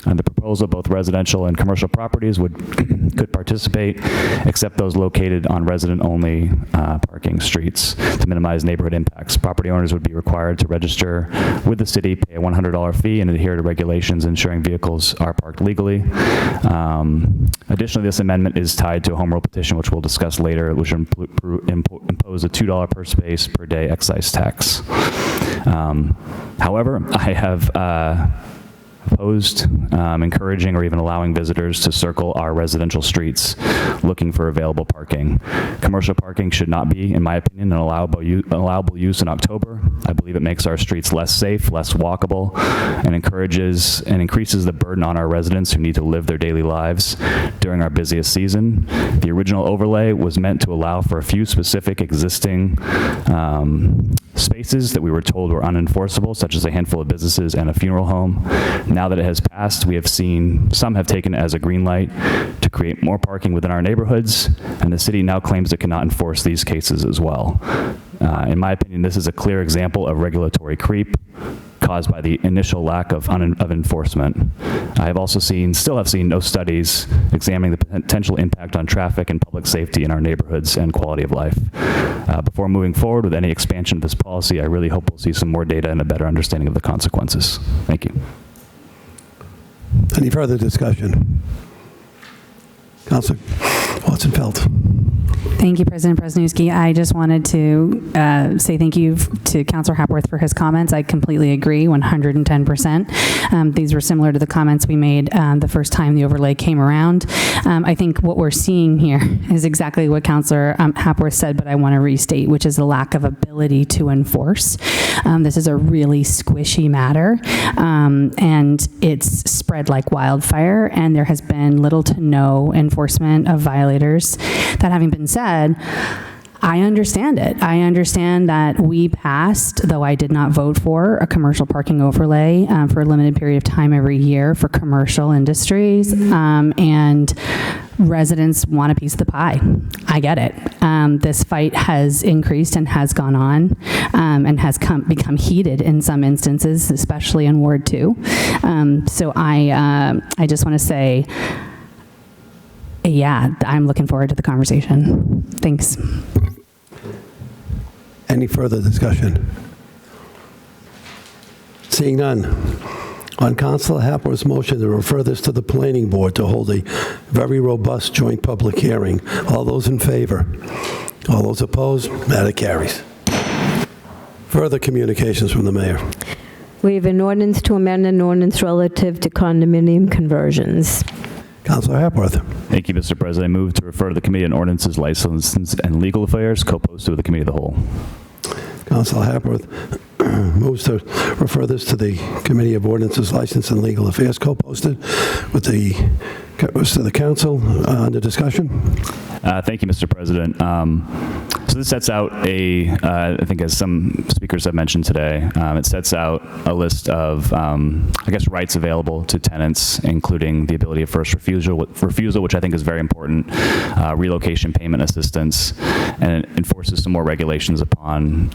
And the proposal, both residential and commercial properties could participate, except those located on resident-only parking streets to minimize neighborhood impacts. Property owners would be required to register with the city, pay a $100 fee, and adhere to regulations ensuring vehicles are parked legally. Additionally, this amendment is tied to a home rule petition, which we'll discuss later, which would impose a $2 per space per day excise tax. However, I have opposed encouraging or even allowing visitors to circle our residential streets looking for available parking. Commercial parking should not be, in my opinion, an allowable use in October. I believe it makes our streets less safe, less walkable, and encourages and increases the burden on our residents who need to live their daily lives during our busiest season. The original overlay was meant to allow for a few specific existing spaces that we were told were unenforceable, such as a handful of businesses and a funeral home. Now that it has passed, we have seen some have taken it as a green light to create more parking within our neighborhoods, and the city now claims it cannot enforce these cases as well. In my opinion, this is a clear example of regulatory creep caused by the initial lack of enforcement. I have also still have seen no studies examining the potential impact on traffic and public safety in our neighborhoods and quality of life. Before moving forward with any expansion of this policy, I really hope we'll see some more data and a better understanding of the consequences. Thank you. Any further discussion? Councilor Watson-Felt. Thank you, President Presnewski. I just wanted to say thank you to Councilor Hapworth for his comments. I completely agree, 110%. These were similar to the comments we made the first time the overlay came around. I think what we're seeing here is exactly what Councilor Hapworth said, but I want to restate, which is a lack of ability to enforce. This is a really squishy matter, and it's spread like wildfire, and there has been little to no enforcement of violators. That having been said, I understand it. I understand that we passed, though I did not vote for, a commercial parking overlay for a limited period of time every year for commercial industries, and residents want a piece of the pie. I get it. This fight has increased and has gone on and has become heated in some instances, especially in Ward 2. So I just want to say, yeah, I'm looking forward to the conversation. Thanks. Any further discussion? Seeing none. On Councilor Hapworth's motion to refer this to the Planning Board to hold a very robust joint public hearing. All those in favor? All those opposed? Matter carries. Further communications from the mayor. We have an ordinance to amend an ordinance relative to condominium conversions. Councilor Hapworth. Thank you, Mr. President. I move to refer to the Committee on Ordinances, Licenses, and Legal Affairs, co-posted with the Committee of the Whole. Councilor Hapworth moves to refer this to the Committee of Ordinances, License, and Legal Affairs, co-posted with the council. Under discussion. Thank you, Mr. President. So this sets out I think as some speakers have mentioned today, it sets out a list of, rights available to tenants, including the ability of first refusal, which I think is very important, relocation payment assistance, and it enforces some more regulations upon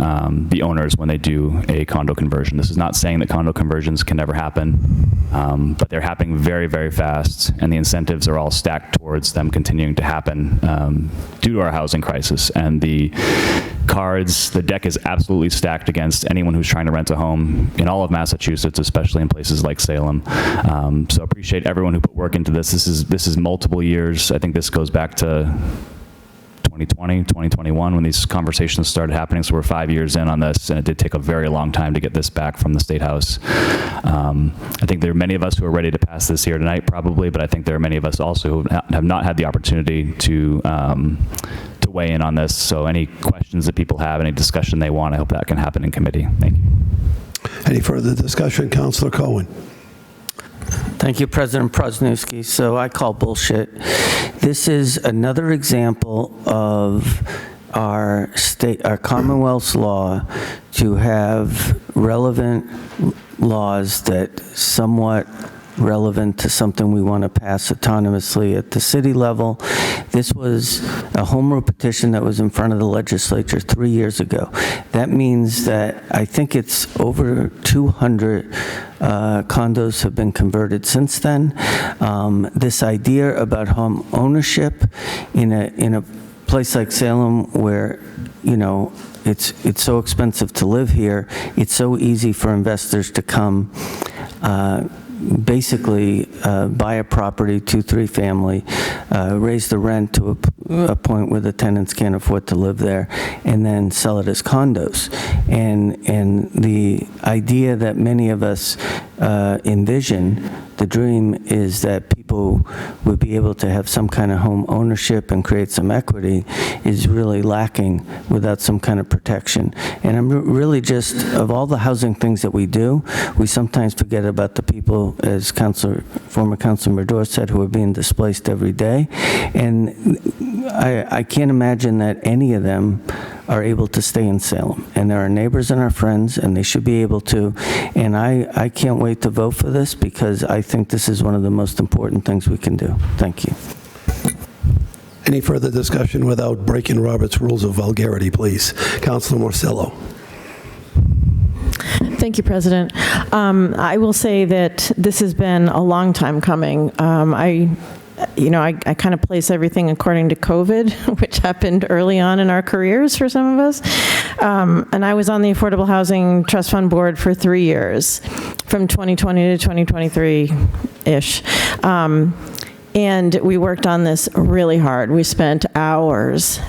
the owners when they do a condo conversion. This is not saying that condo conversions can never happen, but they're happening very, very fast, and the incentives are all stacked towards them continuing to happen due to our housing crisis. And the deck is absolutely stacked against anyone who's trying to rent a home in all of Massachusetts, especially in places like Salem. So appreciate everyone who put work into this. This is multiple years. I think this goes back to 2020, 2021 when these conversations started happening. So we're 5 years in on this, and it did take a very long time to get this back from the State House. I think there are many of us who are ready to pass this here tonight, probably, but I think there are many of us also who have not had the opportunity to weigh in on this. So any questions that people have, any discussion they want, I hope that can happen in committee. Thank you. Any further discussion? Councilor Cohen. Thank you, President Presnewski. So I call bullshit. This is another example of our Commonwealth's law to have relevant laws that somewhat relevant to something we want to pass autonomously at the city level. This was a home rule petition that was in front of the legislature 3 years ago. That means that I think it's over 200 condos have been converted since then. This idea about home ownership in a place like Salem where, it's so expensive to live here, it's so easy for investors to come basically buy a property, 2-3 family, raise the rent to a point where the tenants can't afford to live there, and then sell it as condos. And the idea that many of us envision, the dream, is that people would be able to have some kind of home ownership and create some equity, is really lacking without some kind of protection. And I'm really just, of all the housing things that we do, we sometimes forget about the people, as former Councilor Madore said, who are being displaced every day. And I can't imagine that any of them are able to stay in Salem. And they're our neighbors and our friends, and they should be able to. And I can't wait to vote for this, because I think this is one of the most important things we can do. Thank you. Any further discussion without breaking Robert's rules of vulgarity, please? Councilor Morcello. Thank you, President. I will say that this has been a long time coming. I kind of place everything according to COVID, which happened early on in our careers for some of us. And I was on the Affordable Housing Trust Fund Board for 3 years, from 2020 to 2023-ish. And we worked on this really hard. We spent hours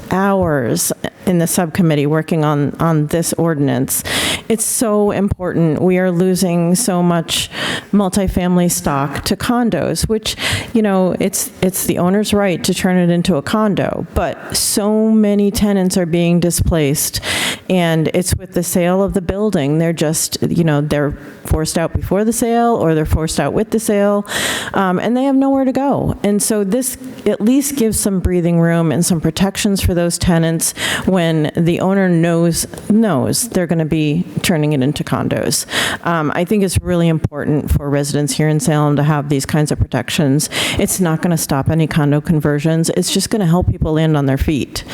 in the subcommittee working on this ordinance. It's so important. We are losing so much multifamily stock to condos, which, you know, it's the owner's right to turn it into a condo, but so many tenants are being displaced, and it's with the sale of the building. They're just, you know, they're forced out before the sale, or they're forced out with the sale, and they have nowhere to go. And so this at least gives some breathing room and some protections for those tenants when the owner knows they're going to be turning it into condos. I think it's really important for residents here in Salem to have these kinds of protections. It's not going to stop any condo conversions. It's just going to help people land on their feet.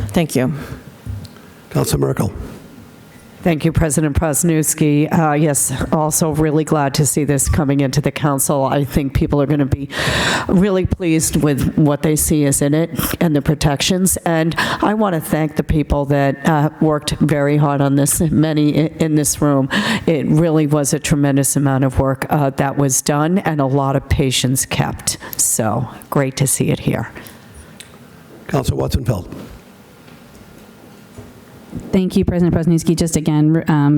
Thank you. Councilor Merkel. Thank you, President Prosnewski. Yes, also really glad to see this coming into the council. I think people are going to be really pleased with what they see is in it and the protections. And I want to thank the people that worked very hard on this, many in this room. It really was a tremendous amount of work that was done and a lot of patience kept. So great to see it here. Councilor Watson-Feld. Thank you, President Prosnewski. Just again,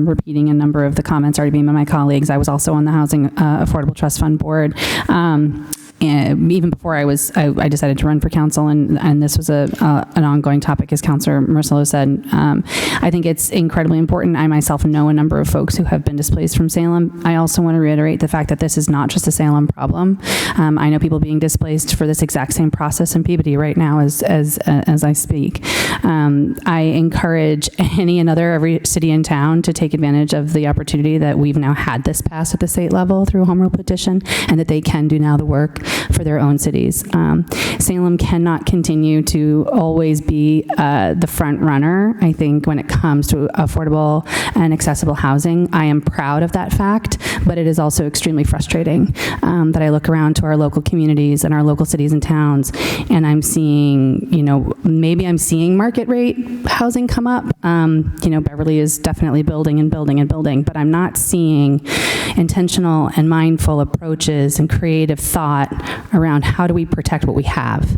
repeating a number of the comments already made by my colleagues. I was also on the Housing Affordable Trust Fund Board. And even before I decided to run for council, and this was an ongoing topic, as Councilor Marcello said. I think it's incredibly important. I myself know a number of folks who have been displaced from Salem. I also want to reiterate the fact that this is not just a Salem problem. I know people being displaced for this exact same process in Peabody right now as I speak. I encourage any and every city and town to take advantage of the opportunity that we've now had this passed at the state level through a home rule petition, and that they can do now the work for their own cities. Salem cannot continue to always be the front runner, I think, when it comes to affordable and accessible housing. I am proud of that fact, but it is also extremely frustrating that I look around to our local communities and our local cities and towns, and I'm seeing, maybe I'm seeing market rate housing come up. Beverly is definitely building and building and building, but I'm not seeing intentional and mindful approaches and creative thought around how do we protect what we have.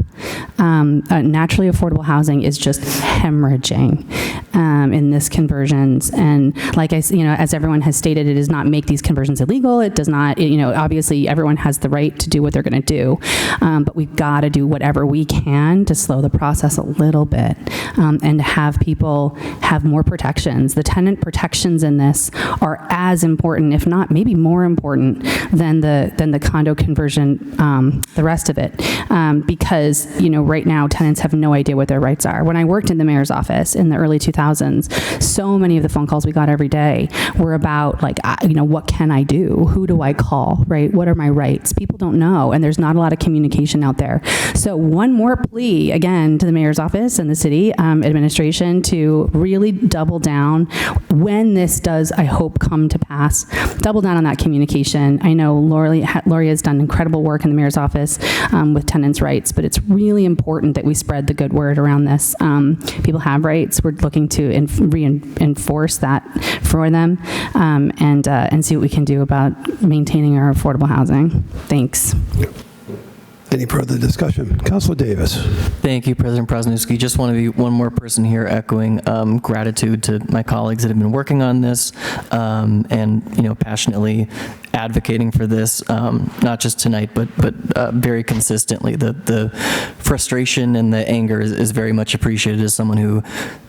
Naturally affordable housing is just hemorrhaging in this conversions, and like as everyone has stated, it does not make these conversions illegal. It does not, obviously everyone has the right to do what they're going to do, but we've got to do whatever we can to slow the process a little bit, and to have people have more protections. The tenant protections in this are as important, if not maybe more important, than the condo conversion, the rest of it, because right now tenants have no idea what their rights are. When I worked in the mayor's office in the early 2000s, so many of the phone calls we got every day were about what can I do? Who do I call? Right? What are my rights? People don't know, and there's not a lot of communication out there. So one more plea again to the mayor's office and the city administration to really double down when this does, I hope, come to pass. Double down on that communication. I know Lori has done incredible work in the mayor's office with tenants' rights, but it's really important that we spread the good word around this. People have rights. We're looking to reinforce that for them, and see what we can do about maintaining our affordable housing. Thanks. Any further discussion? Councilor Davis. Thank you, President Prosnewski. Just want to be one more person here echoing gratitude to my colleagues that have been working on this and passionately advocating for this, not just tonight, but very consistently. The frustration and the anger is very much appreciated as someone who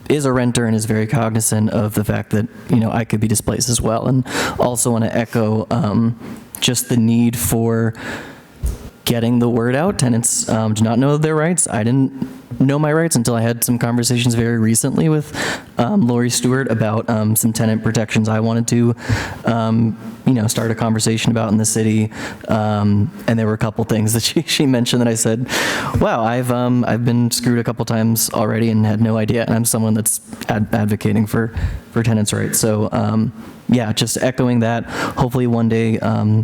is a renter and is very cognizant of the fact that I could be displaced as well. And also want to echo just the need for getting the word out. Tenants do not know their rights. I didn't know my rights until I had some conversations very recently with Lori Stewart about some tenant protections I wanted to start a conversation about in the city. And there were a couple things that she mentioned that I said, wow, I've been screwed a couple times already and had no idea. And I'm someone that's advocating for tenants' rights. So yeah, just echoing that. Hopefully one day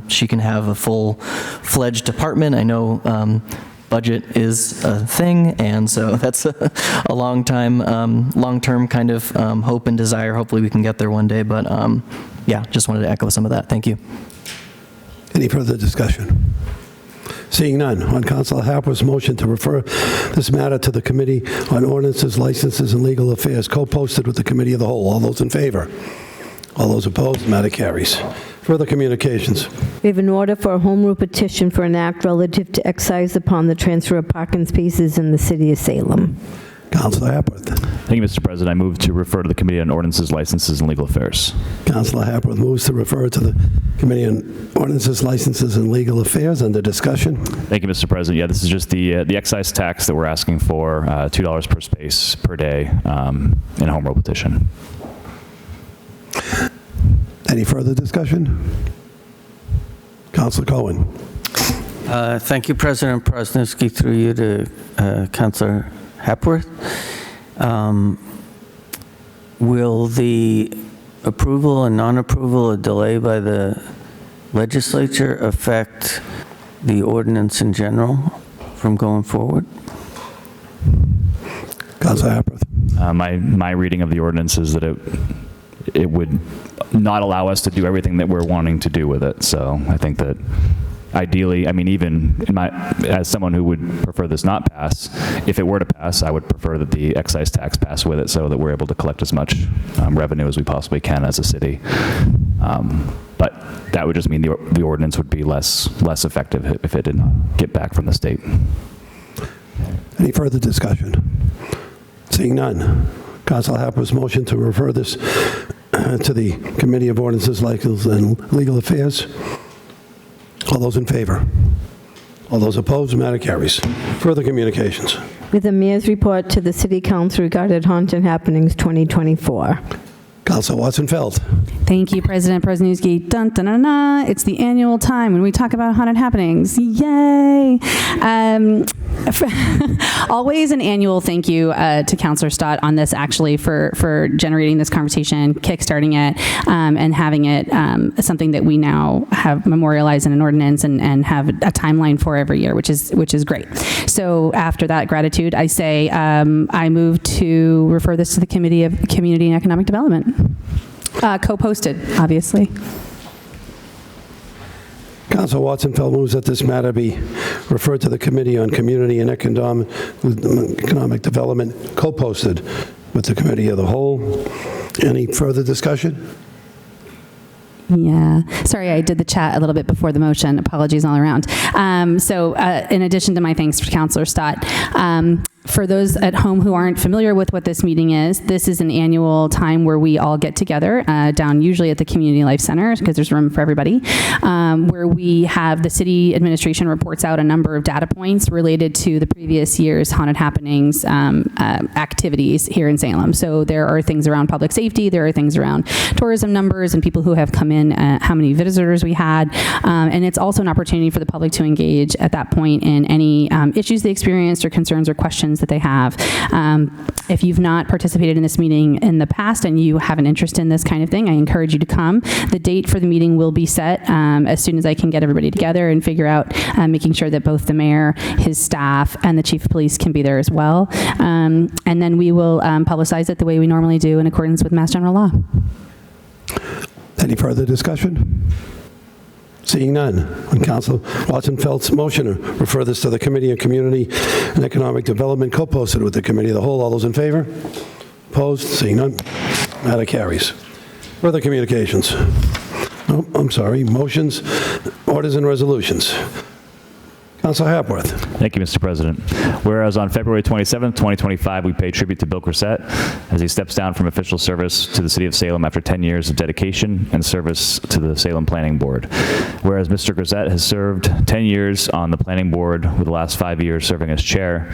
she can have a full-fledged department. I know budget is a thing, and so that's a long-term kind of hope and desire. Hopefully we can get there one day, but yeah, just wanted to echo some of that. Thank you. Any further discussion? Seeing none, on Councilor Hapworth's motion to refer this matter to the Committee on Ordinances, Licenses, and Legal Affairs, co-posted with the Committee of the Whole. All those in favor? All those opposed? The matter carries. Further communications. We have an order for a home rule petition for an act relative to excise upon the transfer of parking spaces in the city of Salem. Councilor Hapworth. Thank you, Mr. President. I move to refer to the Committee on Ordinances, Licenses, and Legal Affairs. Councilor Hapworth moves to refer to the Committee on Ordinances, Licenses, and Legal Affairs. Under discussion. Thank you, Mr. President. Yeah, this is just the excise tax that we're asking for, $2 per space per day in a home rule petition. Any further discussion? Councilor Cohen. Thank you, President Presniewski, through you to Councilor Hapworth. Will the approval and non-approval or delay by the legislature affect the ordinance in general from going forward? Councilor Hapworth. My reading of the ordinance is that it would not allow us to do everything that we're wanting to do with it. So I think that ideally, I mean, even as someone who would prefer this not pass, if it were to pass, I would prefer that the excise tax pass with it so that we're able to collect as much revenue as we possibly can as a city. But that would just mean the ordinance would be less effective if it did not get back from the state. Any further discussion? Seeing none. Councilor Hapworth's motion to refer this to the Committee of Ordinances, Licenses, and Legal Affairs. All those in favor? All those opposed? The matter carries. Further communications. With the mayor's report to the city council regarding Haunted Happenings 2024. Councilor Watson-Feld. Thank you, President Presniewski. Dun, dun, dun, dun. It's the annual time when we talk about haunted happenings. Yay! Always an annual thank you to Councilor Stott on this, actually, for generating this conversation, kickstarting it, and having it something that we now have memorialized in an ordinance and have a timeline for every year, which is great. So after that gratitude, I say I move to refer this to the Committee of Community and Economic Development. Co-posted, obviously. Councilor Watson-Feld moves that this matter be referred to the Committee on Community and Economic Development, co-posted with the Committee of the Whole. Any further discussion? Yeah. Sorry, I did the chat a little bit before the motion. Apologies all around. So in addition to my thanks for Councilor Stott, for those at home who aren't familiar with what this meeting is, this is an annual time where we all get together down usually at the Community Life Center, because there's room for everybody, where we have the city administration reports out a number of data points related to the previous year's haunted happenings activities here in Salem. So there are things around public safety, there are things around tourism numbers and people who have come in, how many visitors we had, and it's also an opportunity for the public to engage at that point in any issues they experienced or concerns or questions that they have. If you've not participated in this meeting in the past and you have an interest in this kind of thing, I encourage you to come. The date for the meeting will be set as soon as I can get everybody together and figure out making sure that both the mayor, his staff, and the chief of police can be there as well. And then we will publicize it the way we normally do in accordance with Mass General Law. Any further discussion? Seeing none, on Councilor Watson-Feld's motion to refer this to the Committee on Community and Economic Development, co-posted with the Committee of the Whole. All those in favor? Opposed? Seeing none, matter carries. Further communications. Oh, I'm sorry. Motions, orders, and resolutions. Councilor Hapworth. Thank you, Mr. President. Whereas on February 27th, 2025, we pay tribute to Bill Grissett as he steps down from official service to the City of Salem after 10 years of dedication and service to the Salem Planning Board. Whereas Mr. Grissett has served 10 years on the Planning Board, with the last 5 years serving as chair,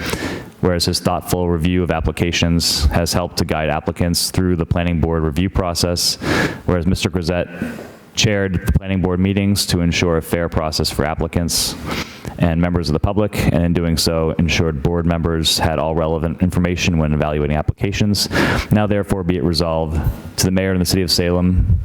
whereas his thoughtful review of applications has helped to guide applicants through the Planning Board review process, whereas Mr. Grissett chaired the Planning Board meetings to ensure a fair process for applicants and members of the public, and in doing so ensured board members had all relevant information when evaluating applications. Now therefore be it resolved to the mayor and the city of Salem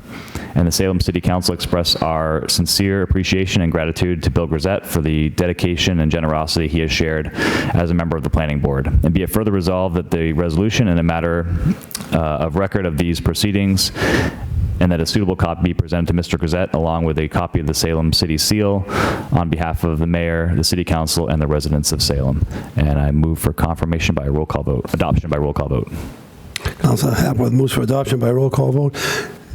and the Salem City Council express our sincere appreciation and gratitude to Bill Grissett for the dedication and generosity he has shared as a member of the Planning Board. And be it further resolved that the resolution in a matter of record of these proceedings and that a suitable copy be presented to Mr. Grisette along with a copy of the Salem City Seal on behalf of the mayor, the city council, and the residents of Salem. And I move for confirmation by roll call vote, adoption by roll call vote. Councilor Hapworth moves for adoption by roll call vote.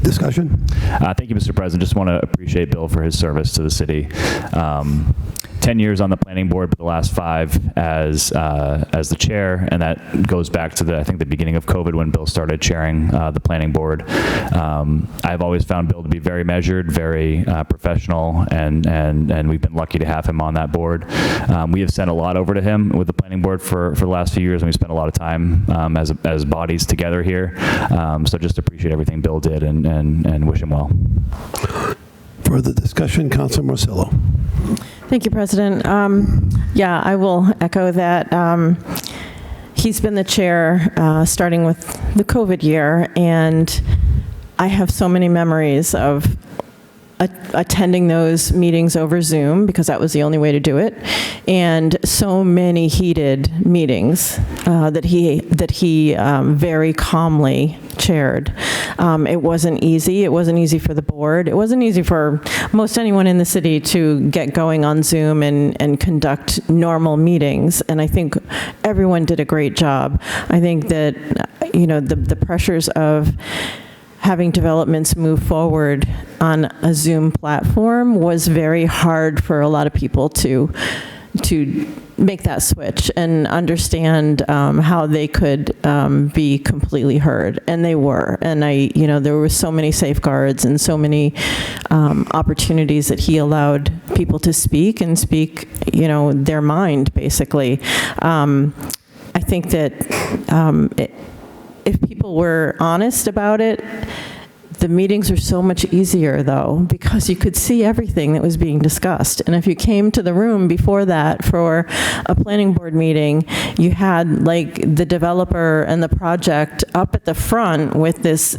Discussion? Thank you, Mr. President. Just want to appreciate Bill for his service to the city. 10 years on the planning board, but the last 5 as the chair, and that goes back to I think the beginning of COVID when Bill started chairing the planning board. I've always found Bill to be very measured, very professional, and we've been lucky to have him on that board. We have sent a lot over to him with the planning board for the last few years, and we spent a lot of time as bodies together here. So just appreciate everything Bill did and wish him well. Further discussion, Councilor Marcello. Thank you, President. Yeah, I will echo that. He's been the chair starting with the COVID year, and I have so many memories of attending those meetings over Zoom because that was the only way to do it, and so many heated meetings that he very calmly chaired. It wasn't easy. It wasn't easy for the board. It wasn't easy for most anyone in the city to get going on Zoom and conduct normal meetings. And I think everyone did a great job. I think that, the pressures of having developments move forward on a Zoom platform was very hard for a lot of people to make that switch and understand how they could be completely heard, and they were. And there were so many safeguards and so many opportunities that he allowed people to speak their mind, basically. I think that if people were honest about it, the meetings are so much easier, though, because you could see everything that was being discussed. And if you came to the room before that for a planning board meeting, you had the developer and the project up at the front with this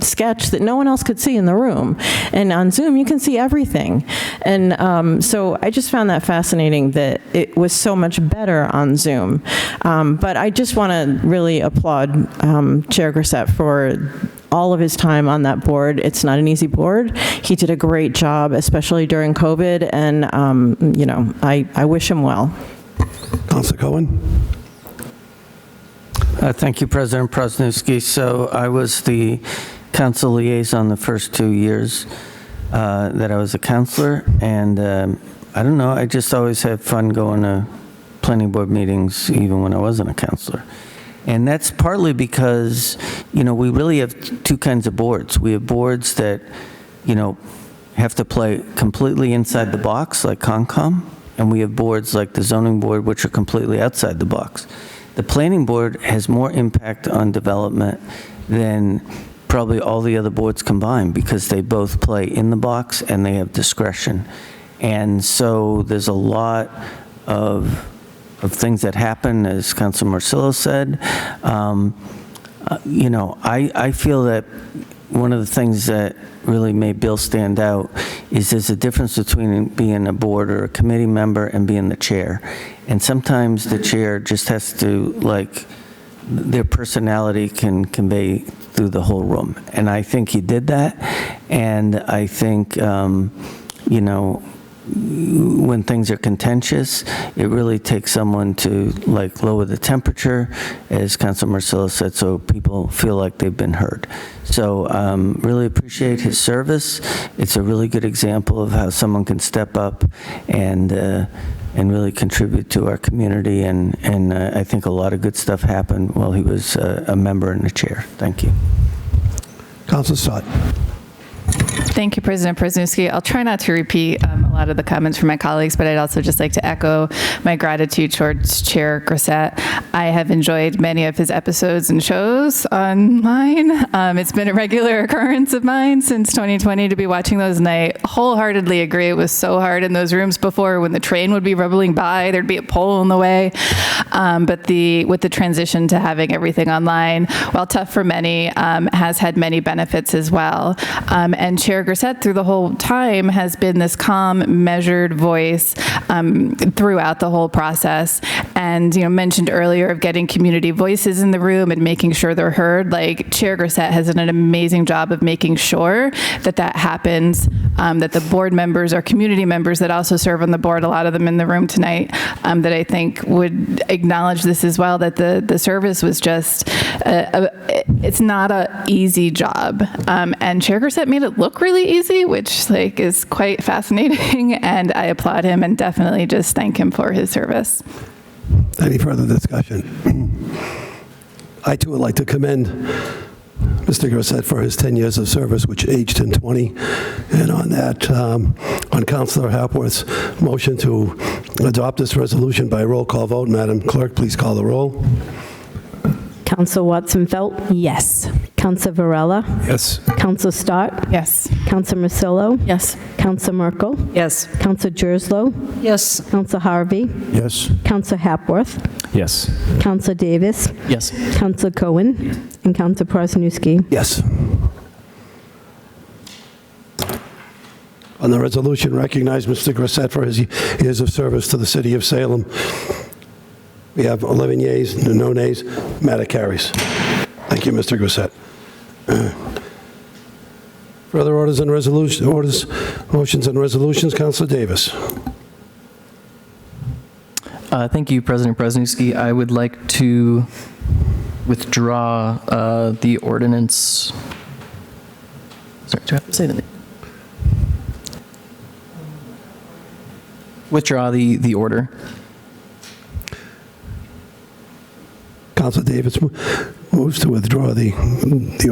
sketch that no one else could see in the room. And on Zoom, you can see everything. And so I just found that fascinating that it was so much better on Zoom. But I just want to really applaud Chair Grisette for all of his time on that board. It's not an easy board. He did a great job, especially during COVID, and I wish him well. Councilor Cohen. Thank you, President Prosnowski. So I was the council liaison the first 2 years that I was a councilor, and I don't know, I just always had fun going to planning board meetings even when I wasn't a councilor. And that's partly because, we really have 2 kinds of boards. We have boards that, have to play completely inside the box, like Concom, and we have boards like the zoning board, which are completely outside the box. The planning board has more impact on development than probably all the other boards combined because they both play in the box and they have discretion. And so there's a lot of things that happen, as Councilor Marcello said. I feel that one of the things that really made Bill stand out is there's a difference between being a board or a committee member and being the chair. And sometimes the chair just has to, their personality can convey through the whole room. And I think he did that. And I think, when things are contentious, it really takes someone to lower the temperature, as Councilor Marcello said, so people feel like they've been heard. So really appreciate his service. It's a really good example of how someone can step up and really contribute to our community. And I think a lot of good stuff happened while he was a member and a chair. Thank you. Councilor Stott. Thank you, President Prosnowski. I'll try not to repeat a lot of the comments from my colleagues, but I'd also just like to echo my gratitude towards Chair Grisette. I have enjoyed many of his episodes and shows online. It's been a regular occurrence of mine since 2020 to be watching those, and I wholeheartedly agree. It was so hard in those rooms before when the train would be rumbling by, there'd be a pole in the way. But with the transition to having everything online, while tough for many, has had many benefits as well. And Chair Grissett through the whole time has been this calm, measured voice throughout the whole process. And, mentioned earlier of getting community voices in the room and making sure they're heard. Like Chair Grissett has done an amazing job of making sure that happens, that the board members or community members that also serve on the board, a lot of them in the room tonight, that I think would acknowledge this as well, that the service was just, it's not an easy job. And Chair Grissett made it look really easy, which is quite fascinating. And I applaud him and definitely just thank him for his service. Any further discussion? I too would like to commend Mr. Grissett for his 10 years of service, which aged in 20. And on that, on Councilor Hapworth's motion to adopt this resolution by roll call vote, Madam Clerk, please call the roll. Council Watson-Felt? Yes. Council Varela? Yes. Council Stott? Yes. Council Marcillo? Yes. Council Merkel? Yes. Council Jerslow? Yes. Council Harvey? Yes. Council Hapworth? Yes. Council Davis? Yes. Council Cohen? And Council Prasnewski? Yes. On the resolution, recognize Mr. Grissett for his years of service to the city of Salem. We have 11 yeas, no nays. Matter carries. Thank you, Mr. Grissett. Further orders and motions and resolutions, Councilor Davis. Thank you, President Prasnewski. I would like to withdraw the ordinance. Sorry, do I have to say the name? Withdraw the order. Councilor Davis moves to withdraw the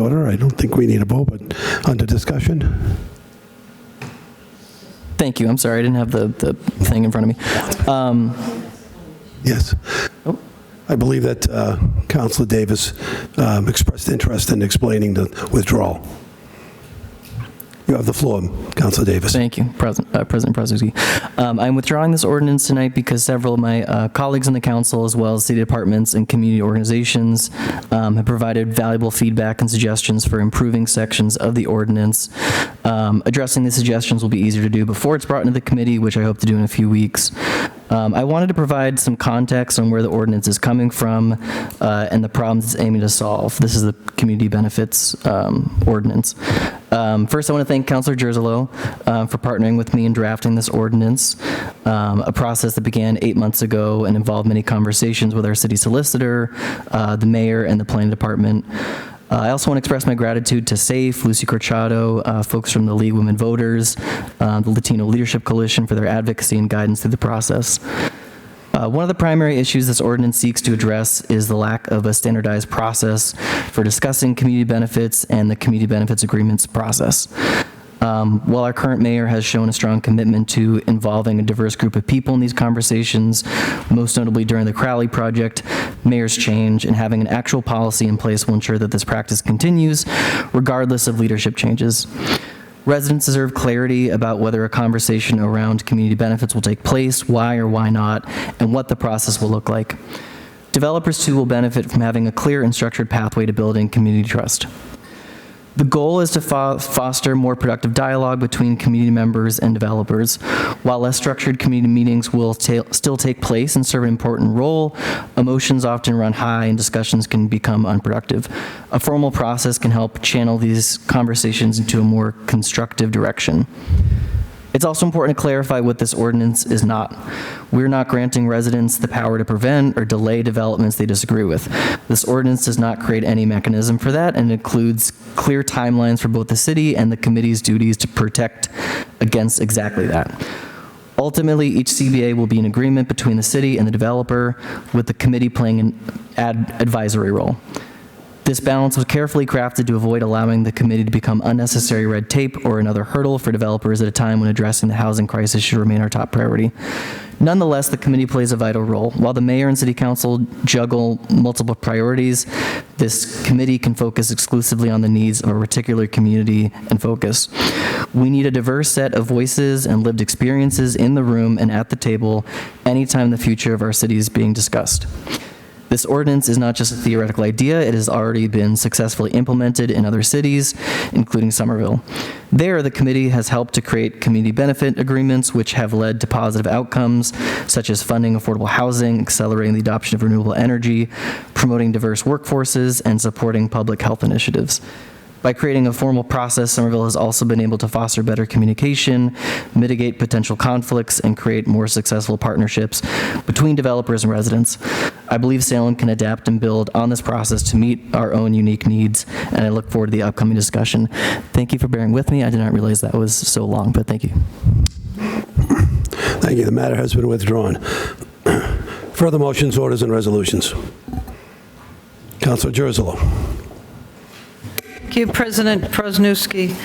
order. I don't think we need a vote, but under discussion. Thank you. I'm sorry, I didn't have the thing in front of me. Yes. Oh. I believe that Councilor Davis expressed interest in explaining the withdrawal. You have the floor, Councilor Davis. Thank you, President Prasnewski. I'm withdrawing this ordinance tonight because several of my colleagues in the council, as well as city departments and community organizations, have provided valuable feedback and suggestions for improving sections of the ordinance. Addressing the suggestions will be easier to do before it's brought into the committee, which I hope to do in a few weeks. I wanted to provide some context on where the ordinance is coming from and the problems it's aiming to solve. This is the community benefits ordinance. First, I want to thank Councilor Jerslow for partnering with me in drafting this ordinance, a process that began 8 months ago and involved many conversations with our city solicitor, the mayor, and the planning department. I also want to express my gratitude to SAFE, Lucy Corchado, folks from the League of Women Voters, the Latino Leadership Coalition for their advocacy and guidance through the process. One of the primary issues this ordinance seeks to address is the lack of a standardized process for discussing community benefits and the community benefits agreements process. While our current mayor has shown a strong commitment to involving a diverse group of people in these conversations, most notably during the Crowley project, mayors change, and having an actual policy in place will ensure that this practice continues, regardless of leadership changes. Residents deserve clarity about whether a conversation around community benefits will take place, why or why not, and what the process will look like. Developers, too, will benefit from having a clear and structured pathway to building community trust. The goal is to foster more productive dialogue between community members and developers. While less structured community meetings will still take place and serve an important role, emotions often run high and discussions can become unproductive. A formal process can help channel these conversations into a more constructive direction. It's also important to clarify what this ordinance is not. We're not granting residents the power to prevent or delay developments they disagree with. This ordinance does not create any mechanism for that and includes clear timelines for both the city and the committee's duties to protect against exactly that. Ultimately, each CBA will be an agreement between the city and the developer, with the committee playing an advisory role. This balance was carefully crafted to avoid allowing the committee to become unnecessary red tape or another hurdle for developers at a time when addressing the housing crisis should remain our top priority. Nonetheless, the committee plays a vital role. While the mayor and city council juggle multiple priorities, this committee can focus exclusively on the needs of a particular community and focus. We need a diverse set of voices and lived experiences in the room and at the table anytime the future of our city is being discussed. This ordinance is not just a theoretical idea, it has already been successfully implemented in other cities, including Somerville. There, the committee has helped to create community benefit agreements which have led to positive outcomes, such as funding affordable housing, accelerating the adoption of renewable energy, promoting diverse workforces, and supporting public health initiatives. By creating a formal process, Somerville has also been able to foster better communication, mitigate potential conflicts, and create more successful partnerships between developers and residents. I believe Salem can adapt and build on this process to meet our own unique needs, and I look forward to the upcoming discussion. Thank you for bearing with me. I did not realize that was so long, but thank you. Thank you. The matter has been withdrawn. Further motions, orders, and resolutions. Councilor Jerzalo. Thank you, President Prosnewski.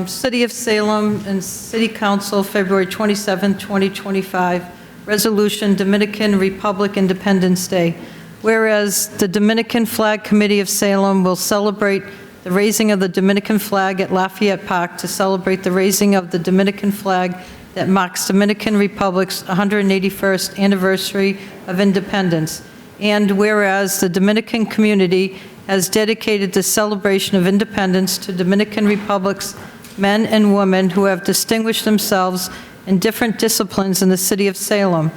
City of Salem and City Council, February 27, 2025, Resolution Dominican Republic Independence Day. Whereas the Dominican Flag Committee of Salem will celebrate the raising of the Dominican flag at Lafayette Park to celebrate the raising of the Dominican flag that marks Dominican Republic's 181st anniversary of independence. And whereas the Dominican community has dedicated the celebration of independence to Dominican Republic's men and women who have distinguished themselves in different disciplines in the city of Salem.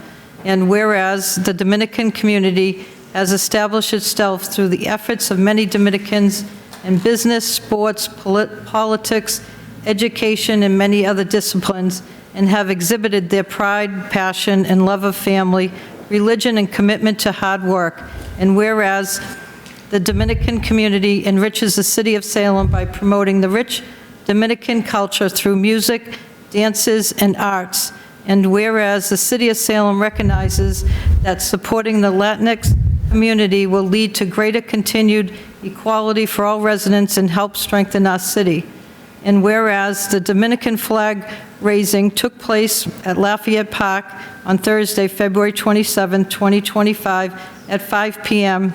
And whereas the Dominican community has established itself through the efforts of many Dominicans in business, sports, politics, education, and many other disciplines, and have exhibited their pride, passion, and love of family, religion, and commitment to hard work. And whereas the Dominican community enriches the city of Salem by promoting the rich Dominican culture through music, dances, and arts. And whereas the city of Salem recognizes that supporting the Latinx community will lead to greater continued equality for all residents and help strengthen our city. And whereas the Dominican flag raising took place at Lafayette Park on Thursday, February 27, 2025 at 5 p.m.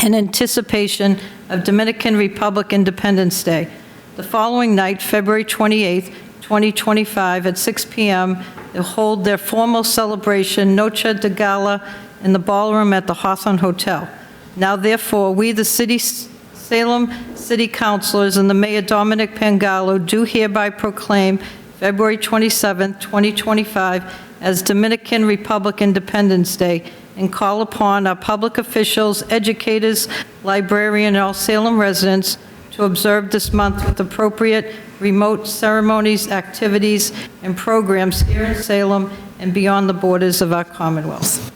in anticipation of Dominican Republic Independence Day. The following night, February 28, 2025 at 6 p.m., they'll hold their formal celebration, Noche de Gala, in the ballroom at the Hawthorne Hotel. Now, therefore, we, the Salem City Councilors and the Mayor Dominic Pangallo, do hereby proclaim February 27, 2025 as Dominican Republic Independence Day and call upon our public officials, educators, librarians, and all Salem residents to observe this month with appropriate remote ceremonies, activities, and programs here in Salem and beyond the borders of our Commonwealth.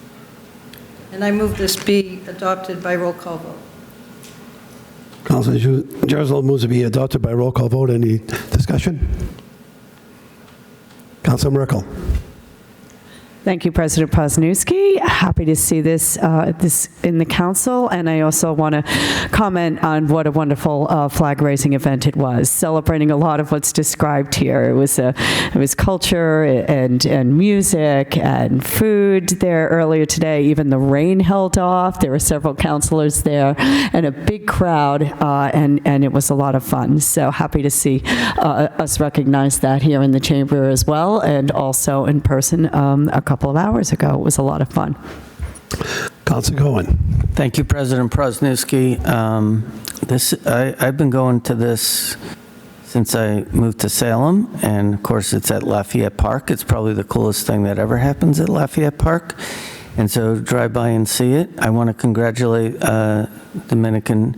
And I move this be adopted by roll call vote. Councilor Jerzalo moves to be adopted by roll call vote. Any discussion? Councilor Merkel. Thank you, President Prosnewski. Happy to see this in the council, and I also want to comment on what a wonderful flag-raising event it was, celebrating a lot of what's described here. It was culture and music and food there earlier today. Even the rain held off. There were several councilors there and a big crowd, and it was a lot of fun. So happy to see us recognize that here in the chamber as well, and also in person a couple of hours ago. It was a lot of fun. Councilor Cohen. Thank you, President Prosnewski. I've been going to this since I moved to Salem, and of course it's at Lafayette Park. It's probably the coolest thing that ever happens at Lafayette Park, and so drive by and see it. I want to congratulate Dominican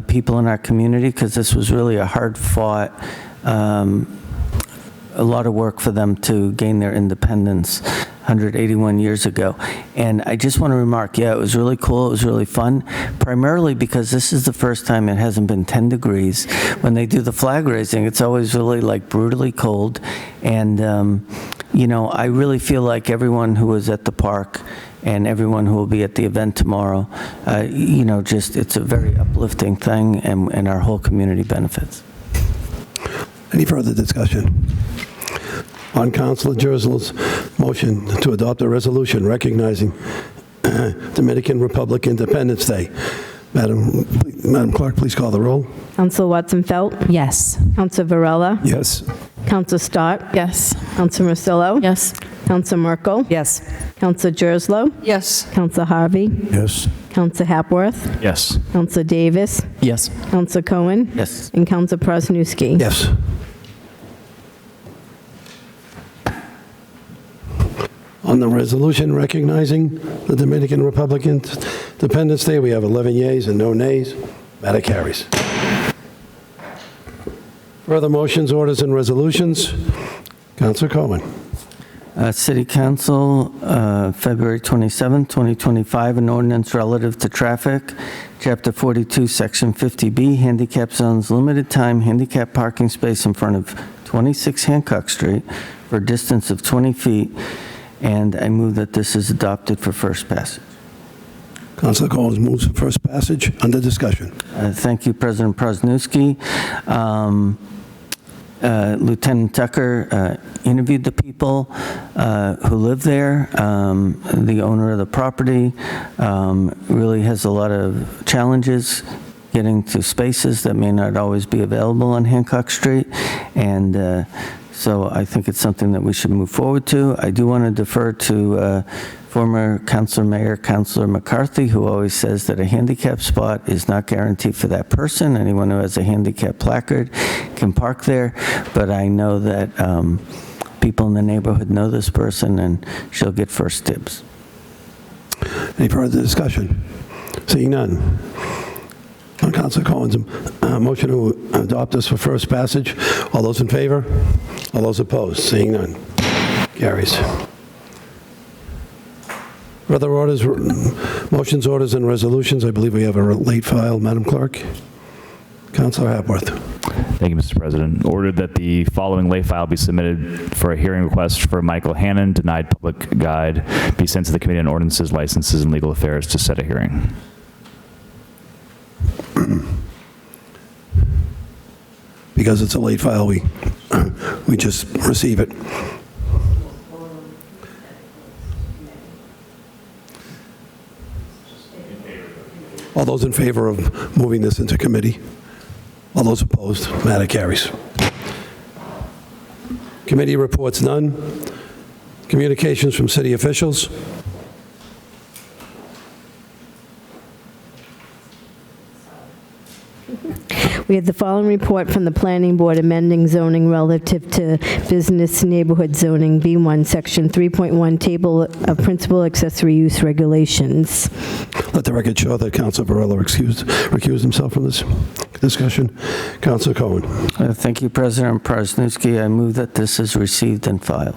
people in our community, because this was really a hard-fought, a lot of work for them to gain their independence 181 years ago. And I just want to remark, yeah, it was really cool, it was really fun, primarily because this is the first time it hasn't been 10 degrees. When they do the flag raising, it's always really like brutally cold. And, you know, I really feel like everyone who was at the park and everyone who will be at the event tomorrow, you know, just, it's a very uplifting thing, and our whole community benefits. Any further discussion? On Councilor Jerzalo's motion to adopt a resolution recognizing Dominican Republic Independence Day. Madam Clerk, please call the roll. Councilor Watson-Felt? Yes. Councilor Varela? Yes. Counselor Stott? Yes. Counselor Marcillo? Yes. Counselor Merkel? Yes. Counselor Jerslow? Yes. Counselor Harvey? Yes. Counselor Hapworth? Yes. Counselor Davis? Yes. Counselor Cohen? Yes. And Counselor Presnowski? Yes. On the resolution recognizing the Dominican Republic Independence Day, we have 11 yeas and no nays. Matter carries. Further motions, orders, and resolutions. Councilor Cohen. City Council, February 27, 2025, an ordinance relative to traffic, Chapter 42, Section 50B, handicap zones, limited time handicap parking space in front of 26 Hancock Street for a distance of 20 feet, and I move that this is adopted for first passage. Councilor Cohen moves for first passage. Under discussion. Thank you, President Presnowski. Lieutenant Tucker interviewed the people who live there. The owner of the property really has a lot of challenges getting to spaces that may not always be available on Hancock Street, and so I think it's something that we should move forward to. I do want to defer to former Mayor Councilor McCarthy, who always says that a handicap spot is not guaranteed for that person. Anyone who has a handicap placard can park there, but I know that people in the neighborhood know this person, and she'll get first dibs. Any further discussion? Seeing none. On Councilor Cohen's motion to adopt this for first passage, all those in favor? All those opposed? Seeing none. Carries. Further orders, motions, orders, and resolutions. I believe we have a late file, Madam Clerk. Councilor Hapworth. Thank you, Mr. President. Ordered that the following lay file be submitted for a hearing request for Michael Hannon, denied public guide, be sent to the Committee on Ordinances, Licenses, and Legal Affairs to set a hearing. Because it's a late file, we just receive it. All those in favor of moving this into committee? All those opposed? Matter carries. Committee reports none. Communications from city officials. We have the following report from the Planning Board amending zoning relative to business neighborhood zoning, B1, Section 3.1, Table of Principal Accessory Use Regulations. Let the record show that Councilor Varela recused himself from this discussion. Councilor Cohen. Thank you, President Presnowski. I move that this is received and filed.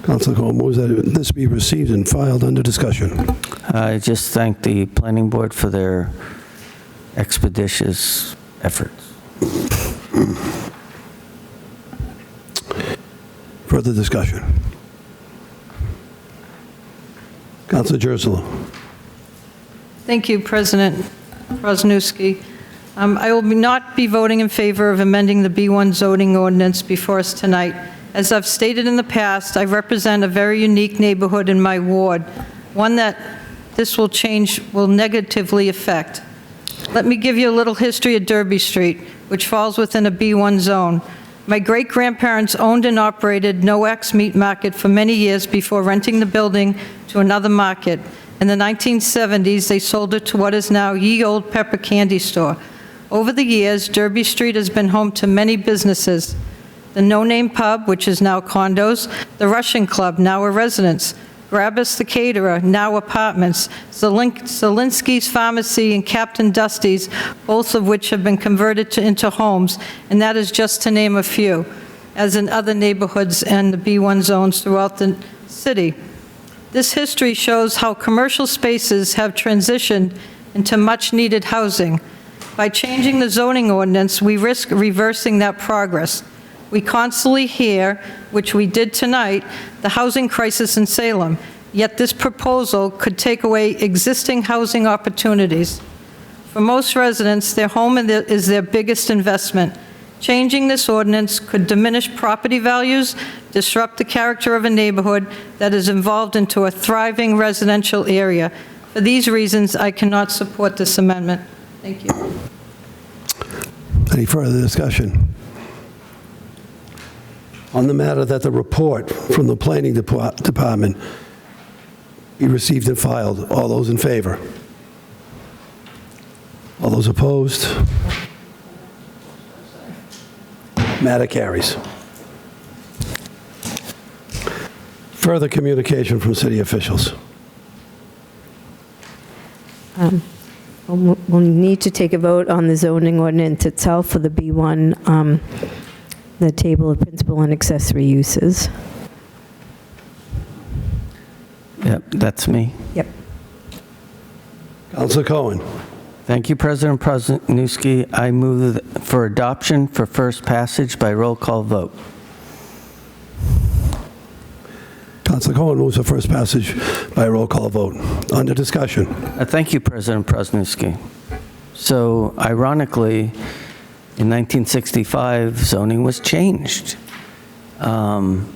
Councilor Cohen moves that this be received and filed. Under discussion. I just thank the Planning Board for their expeditious efforts. Further discussion. Councilor Jerslow. Thank you, President Presnowski. I will not be voting in favor of amending the B1 zoning ordinance before us tonight. As I've stated in the past, I represent a very unique neighborhood in my ward, one that this will change will negatively affect. Let me give you a little history of Derby Street, which falls within a B1 zone. My great-grandparents owned and operated No X Meat Market for many years before renting the building to another market. In the 1970s, they sold it to what is now Ye Old Pepper Candy Store. Over the years, Derby Street has been home to many businesses. The No Name Pub, which is now condos, the Russian Club, now a residence, Grabbus the Caterer, now apartments, Zelinsky's Pharmacy, and Captain Dusty's, both of which have been converted into homes, and that is just to name a few, as in other neighborhoods and the B1 zones throughout the city. This history shows how commercial spaces have transitioned into much-needed housing. By changing the zoning ordinance, we risk reversing that progress. We constantly hear, which we did tonight, the housing crisis in Salem, yet this proposal could take away existing housing opportunities. For most residents, their home is their biggest investment. Changing this ordinance could diminish property values, disrupt the character of a neighborhood that is evolved into a thriving residential area. For these reasons, I cannot support this amendment. Thank you. Any further discussion? on the matter that the report from the Planning Department be received and filed. All those in favor? All those opposed? Matter carries. Further communication from city officials. We'll need to take a vote on the zoning ordinance itself for the B1, the table of principal and accessory uses. Yep, that's me. Yep. Councilor Cohen. Thank you, President Newski. I move for adoption for first passage by roll call vote. Councilor Cohen moves for first passage by roll call vote. Under discussion. Thank you, President Prasnewski. So, ironically, in 1965, zoning was changed. And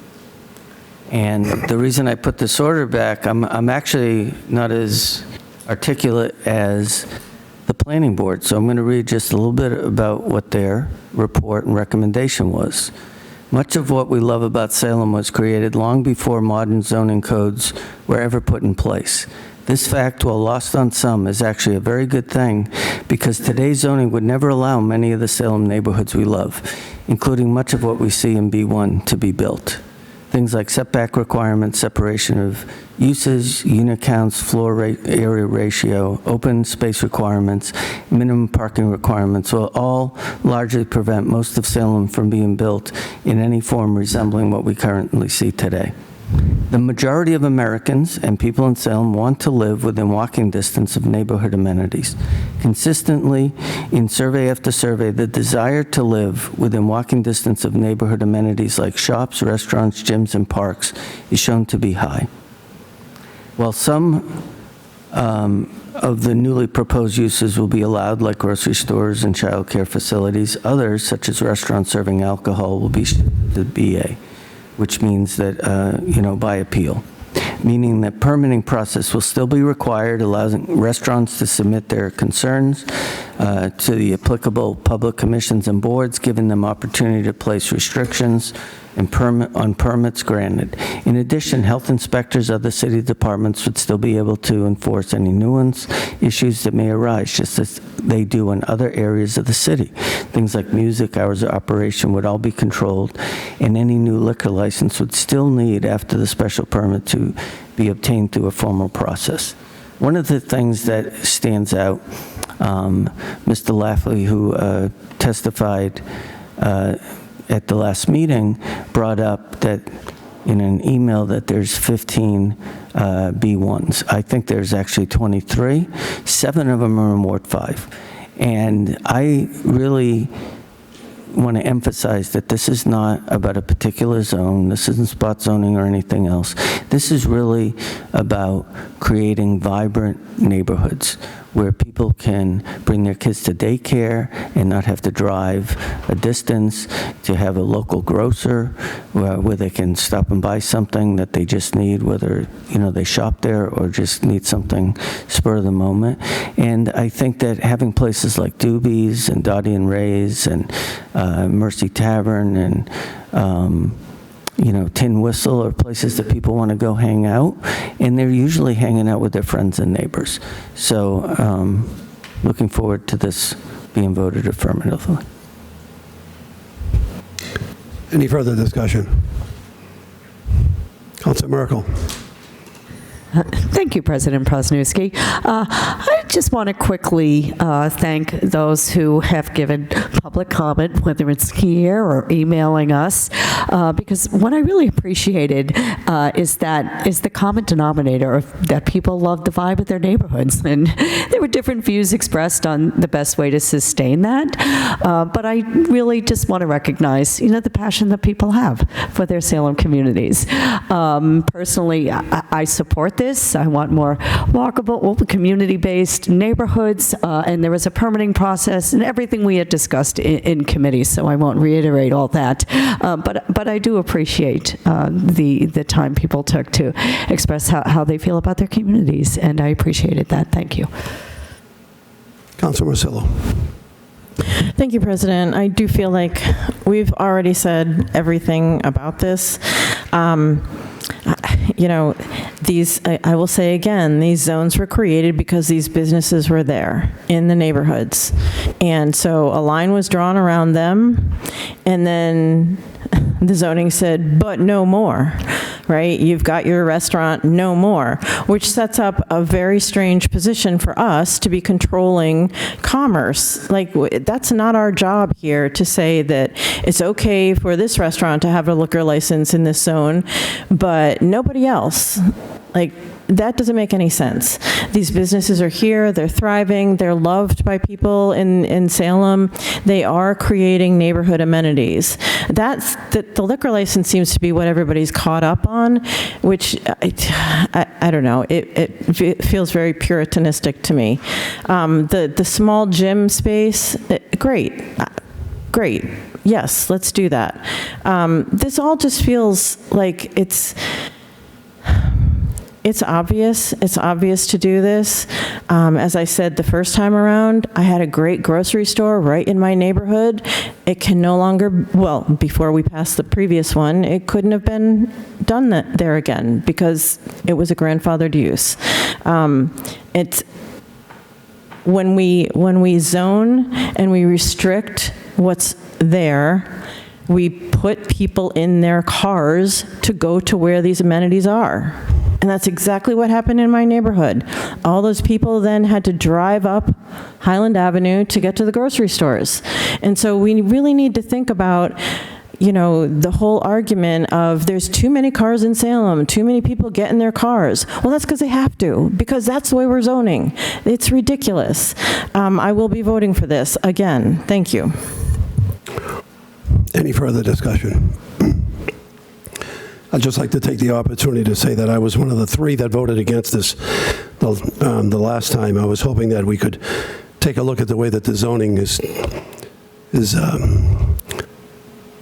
the reason I put this order back, I'm actually not as articulate as the planning board, so I'm going to read just a little bit about what their report and recommendation was. Much of what we love about Salem was created long before modern zoning codes were ever put in place. This fact, while lost on some, is actually a very good thing because today's zoning would never allow many of the Salem neighborhoods we love, including much of what we see in B1, to be built. Things like setback requirements, separation of uses, unit counts, floor area ratio, open space requirements, minimum parking requirements will all largely prevent most of Salem from being built in any form resembling what we currently see today. The majority of Americans and people in Salem want to live within walking distance of neighborhood amenities. Consistently, in survey after survey, the desire to live within walking distance of neighborhood amenities like shops, restaurants, gyms, and parks is shown to be high. While some of the newly proposed uses will be allowed, like grocery stores and child care facilities, others, such as restaurants serving alcohol, will be shifted to BA, which means that, by appeal, meaning that permitting process will still be required, allowing restaurants to submit their concerns to the applicable public commissions and boards, giving them opportunity to place restrictions and on permits granted. In addition, health inspectors of the city departments would still be able to enforce any nuisance issues that may arise, just as they do in other areas of the city. Things like music, hours of operation would all be controlled, and any new liquor license would still need, after the special permit, to be obtained through a formal process. One of the things that stands out, Mr. Lafley, who testified at the last meeting, brought up that in an email that there's 15 B1s. I think there's actually 23. 7 of them are in Ward 5. And I really want to emphasize that this is not about a particular zone. This isn't spot zoning or anything else. This is really about creating vibrant neighborhoods where people can bring their kids to daycare and not have to drive a distance, to have a local grocer where they can stop and buy something that they just need, whether they shop there or just need something spur of the moment. And I think that having places like Doobies and Dottie and Ray's and Mercy Tavern and Tin Whistle are places that people want to go hang out, and they're usually hanging out with their friends and neighbors. So looking forward to this being voted affirmatively. Any further discussion? Councilor Merkel. Thank you, President Prasnewski. I just want to quickly thank those who have given public comment, whether it's here or emailing us, because what I really appreciated is the common denominator of that people love the vibe of their neighborhoods, and there were different views expressed on the best way to sustain that. But I really just want to recognize, the passion that people have for their Salem communities. Personally, I support this. I want more walkable, community-based neighborhoods, and there was a permitting process and everything we had discussed in committee, so I won't reiterate all that. But I do appreciate the time people took to express how they feel about their communities, and I appreciated that. Thank you. Councilor Marcillo. Thank you, President. I do feel like we've already said everything about this. You know, I will say again, these zones were created because these businesses were there in the neighborhoods. And so a line was drawn around them, and then the zoning said, but no more, right? You've got your restaurant, no more, which sets up a very strange position for us to be controlling commerce. Like, that's not our job here to say that it's okay for this restaurant to have a liquor license in this zone, but nobody else. Like, that doesn't make any sense. These businesses are here, they're thriving, they're loved by people in Salem. They are creating neighborhood amenities. The liquor license seems to be what everybody's caught up on, which I don't know, it feels very puritanistic to me. The small gym space, great. Yes, let's do that. This all just feels like it's obvious. It's obvious to do this. As I said the first time around, I had a great grocery store right in my neighborhood. It can no longer, well, before we passed the previous one, it couldn't have been done there again because it was a grandfathered use. It's when we zone and we restrict what's there, we put people in their cars to go to where these amenities are. And that's exactly what happened in my neighborhood. All those people then had to drive up Highland Avenue to get to the grocery stores. And so we really need to think about, you know, the whole argument of there's too many cars in Salem, too many people get in their cars. Well, that's because they have to, because that's the way we're zoning. It's ridiculous. I will be voting for this again. Thank you. Any further discussion? I'd just like to take the opportunity to say that I was one of the 3 that voted against this the last time. I was hoping that we could take a look at the way that the zoning is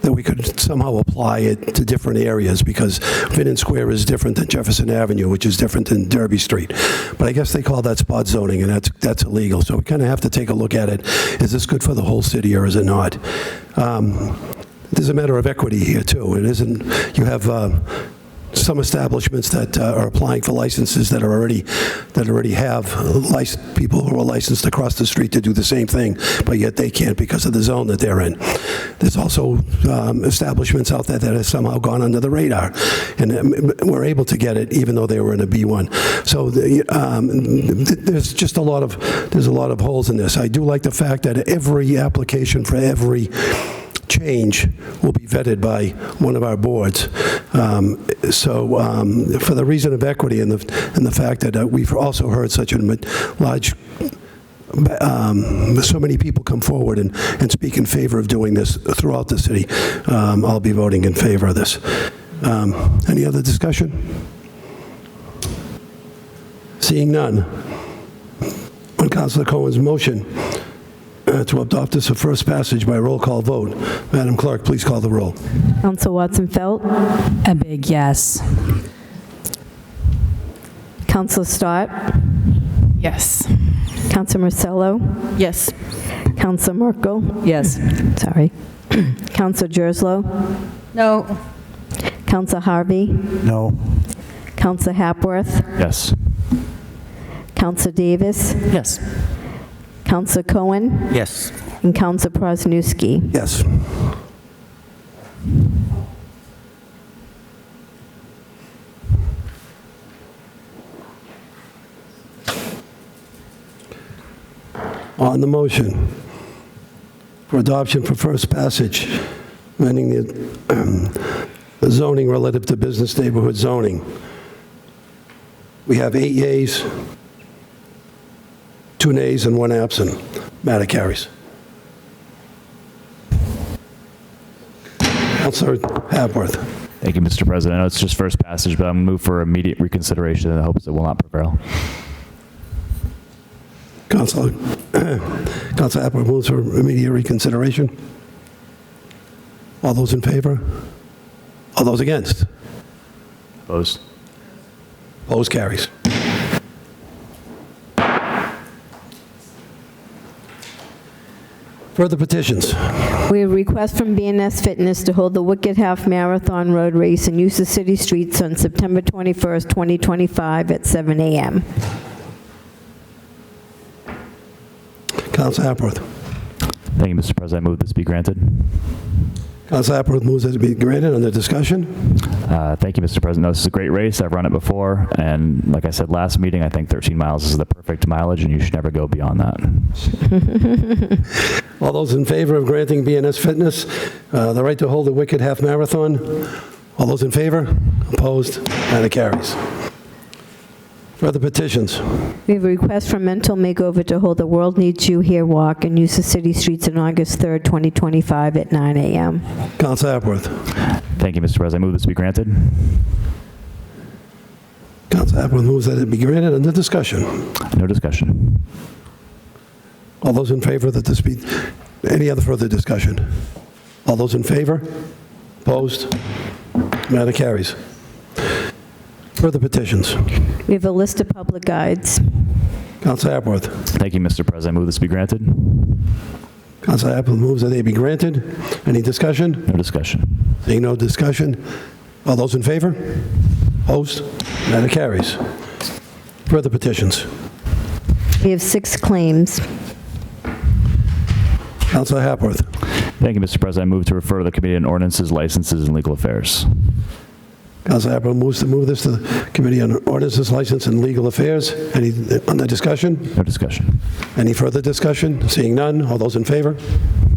that we could somehow apply it to different areas, because Vinton Square is different than Jefferson Avenue, which is different than Derby Street. But I guess they call that spot zoning, and that's illegal. So we kind of have to take a look at it. Is this good for the whole city, or is it not? There's a matter of equity here, too. It isn't, you have some establishments that are applying for licenses that already have people who are licensed across the street to do the same thing, but yet they can't because of the zone that they're in. There's also establishments out there that have somehow gone under the radar, and we're able to get it even though they were in a B1. So there's just a lot of holes in this. I do like the fact that every application for every change will be vetted by one of our boards. For the reason of equity and the fact that we've also heard such a large, so many people come forward and speak in favor of doing this throughout the city, I'll be voting in favor of this. Any other discussion? Seeing none. On Councilor Cohen's motion, to adopt this for first passage by roll call vote. Madam Clerk, please call the roll. Council Watson-Felt? A big yes. Council Stott? Yes. Council Marcello? Yes. Council Merkel? Yes. Sorry. Council Gerslow? No. Council Harvey? No. Council Hapworth? Yes. Council Davis? Yes. Council Cohen? Yes. And Council Prosnewski? Yes. On the motion for adoption for first passage, amending the zoning relative to business neighborhood zoning, we have 8 yeas, 2 nays, and 1 absent. Matter carries. Councilor Hapworth. Thank you, Mr. President. I know it's just first passage, but I'm going to move for immediate reconsideration in the hopes it will not prevail. Councilor Hapworth moves for immediate reconsideration. All those in favor? All those against? Opposed? Opposed carries. Further petitions. We have a request from BNS Fitness to hold the Wicked Half Marathon Road Race and use the city streets on September 21st, 2025 at 7 a.m. Councilor Hapworth. Thank you, Mr. President. I move this be granted. Councilor Hapworth moves that it be granted. Under discussion. Thank you, Mr. President. No, this is a great race. I've run it before, and like I said last meeting, I think 13 miles is the perfect mileage, and you should never go beyond that. All those in favor of granting BNS Fitness the right to hold the Wicked Half Marathon? All those in favor? Opposed? And it carries. Further petitions. We have a request from Mental Makeover to hold the World Needs You Here walk and use the city streets on August 3rd, 2025 at 9 a.m. Councilor Hapworth. Thank you, Mr. President. I move this be granted. Councilor Hapworth moves that it be granted. Under discussion. No discussion. All those in favor that this be... Any other further discussion? All those in favor? Opposed? Matter carries. Further petitions. We have a list of public guides. Councilor Hapworth. Thank you, Mr. President. I move this be granted. Councilor Hapworth moves that they be granted. Any discussion? No discussion. Seeing no discussion. All those in favor? Opposed? Matter carries. Further petitions. We have 6 claims. Councilor Hapworth. Thank you, Mr. President. I move to refer to the Committee on Ordinances, Licenses, and Legal Affairs. Councilor Hapworth moves to move this to the Committee on Ordinances, License, and Legal Affairs. Any under discussion? No discussion. Any further discussion? Seeing none. All those in favor?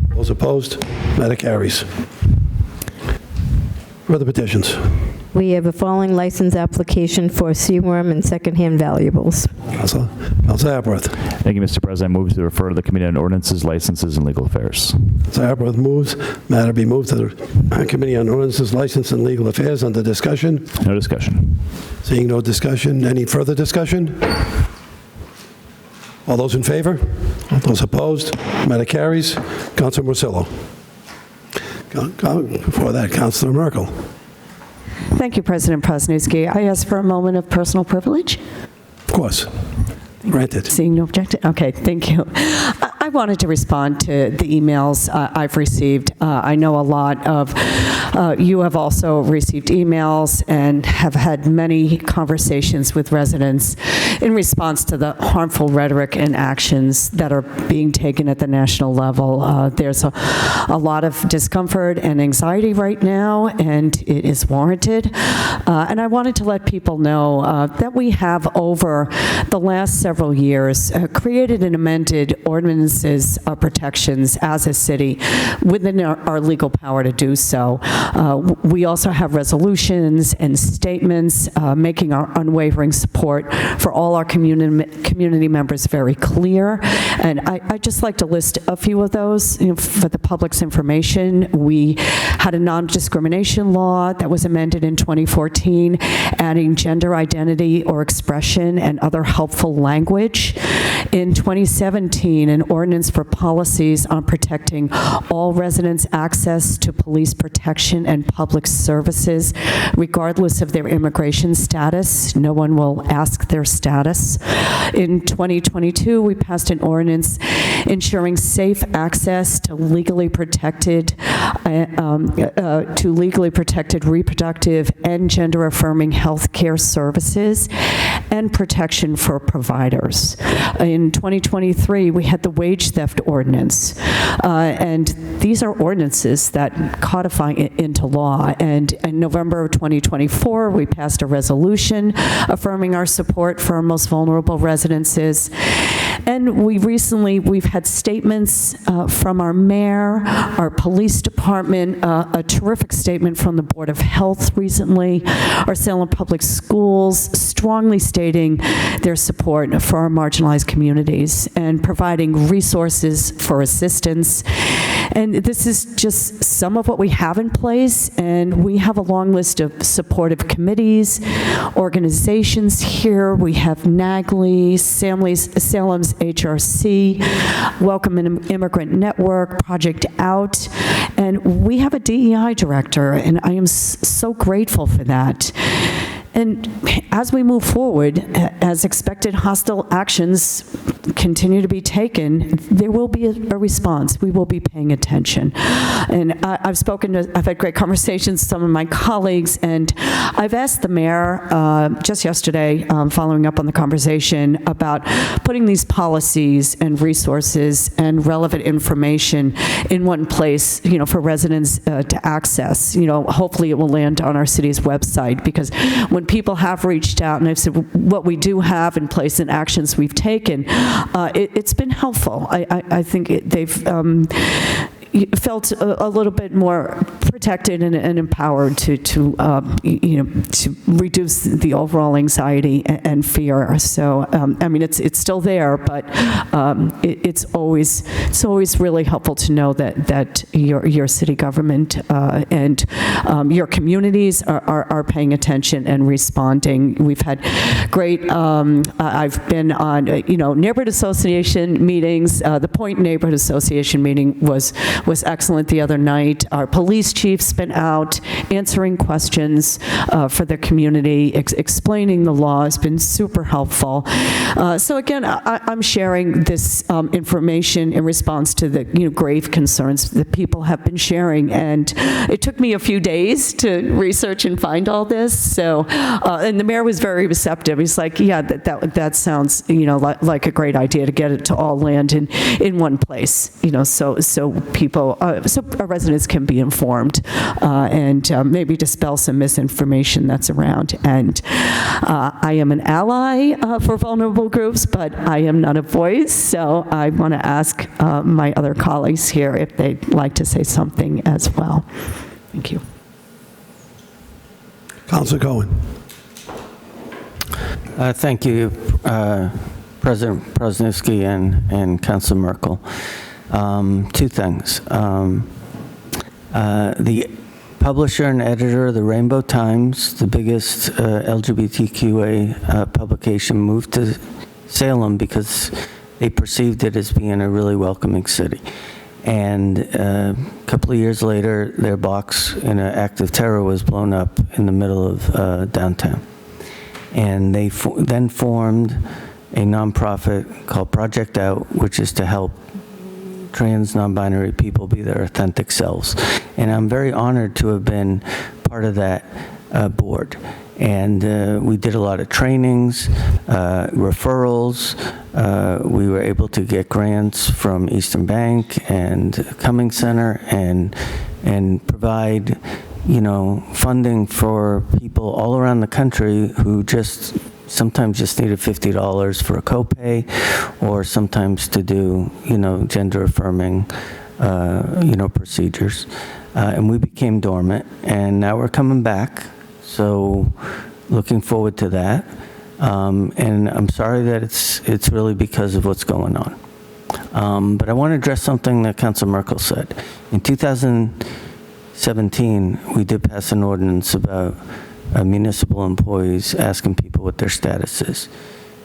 Those opposed? Matter carries. Further petitions. We have a following license application for seaworm and secondhand valuables. Councilor Hapworth. Thank you, Mr. President. I move to refer to the Committee on Ordinances, Licenses, and Legal Affairs. Councilor Hapworth moves. Matter be moved to the Committee on Ordinances, License, and Legal Affairs. Under discussion. No discussion. Seeing no discussion. Any further discussion? All those in favor? All those opposed? Matter carries. Councilor Morcillo. Before that, Councilor Merkel. Thank you, President Prosnowski. I ask for a moment of personal privilege. Of course. Granted. Seeing no objection. Okay, thank you. I wanted to respond to the emails I've received. I know a lot of you have also received emails and have had many conversations with residents in response to the harmful rhetoric and actions that are being taken at the national level. There's a lot of discomfort and anxiety right now, and it is warranted. And I wanted to let people know that we have, over the last several years, created and amended ordinances of protections as a city within our legal power to do so. We also have resolutions and statements making our unwavering support for all our community members very clear. And I'd just like to list a few of those for the public's information. We had a non-discrimination law that was amended in 2014, adding gender identity or expression and other helpful language. In 2017, an ordinance for policies on protecting all residents' access to police protection and public services, regardless of their immigration status. No one will ask their status. In 2022, we passed an ordinance ensuring safe access to legally protected reproductive and gender-affirming health care services and protection for providers. In 2023, we had the wage theft ordinance, and these are ordinances that codify it into law. And in November of 2024, we passed a resolution affirming our support for our most vulnerable residences. And we've had statements from our mayor, our police department, a terrific statement from the Board of Health recently, our Salem Public Schools, strongly stating their support for our marginalized communities and providing resources for assistance. And this is just some of what we have in place, and we have a long list of supportive committees, organizations here. We have NAGLI, Salem's HRC, Welcome Immigrant Network, Project Out, and we have a DEI director, and I am so grateful for that. And as we move forward, as expected hostile actions continue to be taken, there will be a response. We will be paying attention. And I've had great conversations with some of my colleagues, and I've asked the mayor just yesterday, following up on the conversation, about putting these policies and resources and relevant information in one place, for residents to access. Hopefully it will land on our city's website, because when people have reached out and I've said what we do have in place and actions we've taken, it's been helpful. I think they've felt a little bit more protected and empowered to reduce the overall anxiety and fear. So it's still there, but it's always really helpful to know that your city government and your communities are paying attention and responding. We've had great. I've been on neighborhood association meetings. The Point Neighborhood Association meeting was excellent the other night. Our police chief's been out answering questions for the community, explaining the law has been super helpful. So again, I'm sharing this information in response to the grave concerns that people have been sharing, and it took me a few days to research and find all this. So, and the mayor was very receptive. He's like, yeah, that sounds like a great idea to get it to all land in one place. So people. So our residents can be informed and maybe dispel some misinformation that's around. And I am an ally for vulnerable groups, but I am not a voice. So I want to ask my other colleagues here if they'd like to say something as well. Thank you. Councilor Cohen. Thank you, President Prosnowski and Councilor Merkel. Two things. The publisher and editor of the Rainbow Times, the biggest LGBTQA publication, moved to Salem because they perceived it as being a really welcoming city. And a couple of years later, their box in an act of terror was blown up in the middle of downtown. And they then formed a nonprofit called Project Out, which is to help trans, non-binary people be their authentic selves. And I'm very honored to have been part of that board. And we did a lot of trainings, referrals. We were able to get grants from Eastern Bank and Cumming Center and provide, funding for people all around the country who sometimes just needed $50 for a copay, or sometimes to do, gender affirming, procedures. And we became dormant, and now we're coming back. So looking forward to that. And I'm sorry that it's really because of what's going on. But I want to address something that Councilor Merkel said. In 2017, we did pass an ordinance about municipal employees asking people what their status is.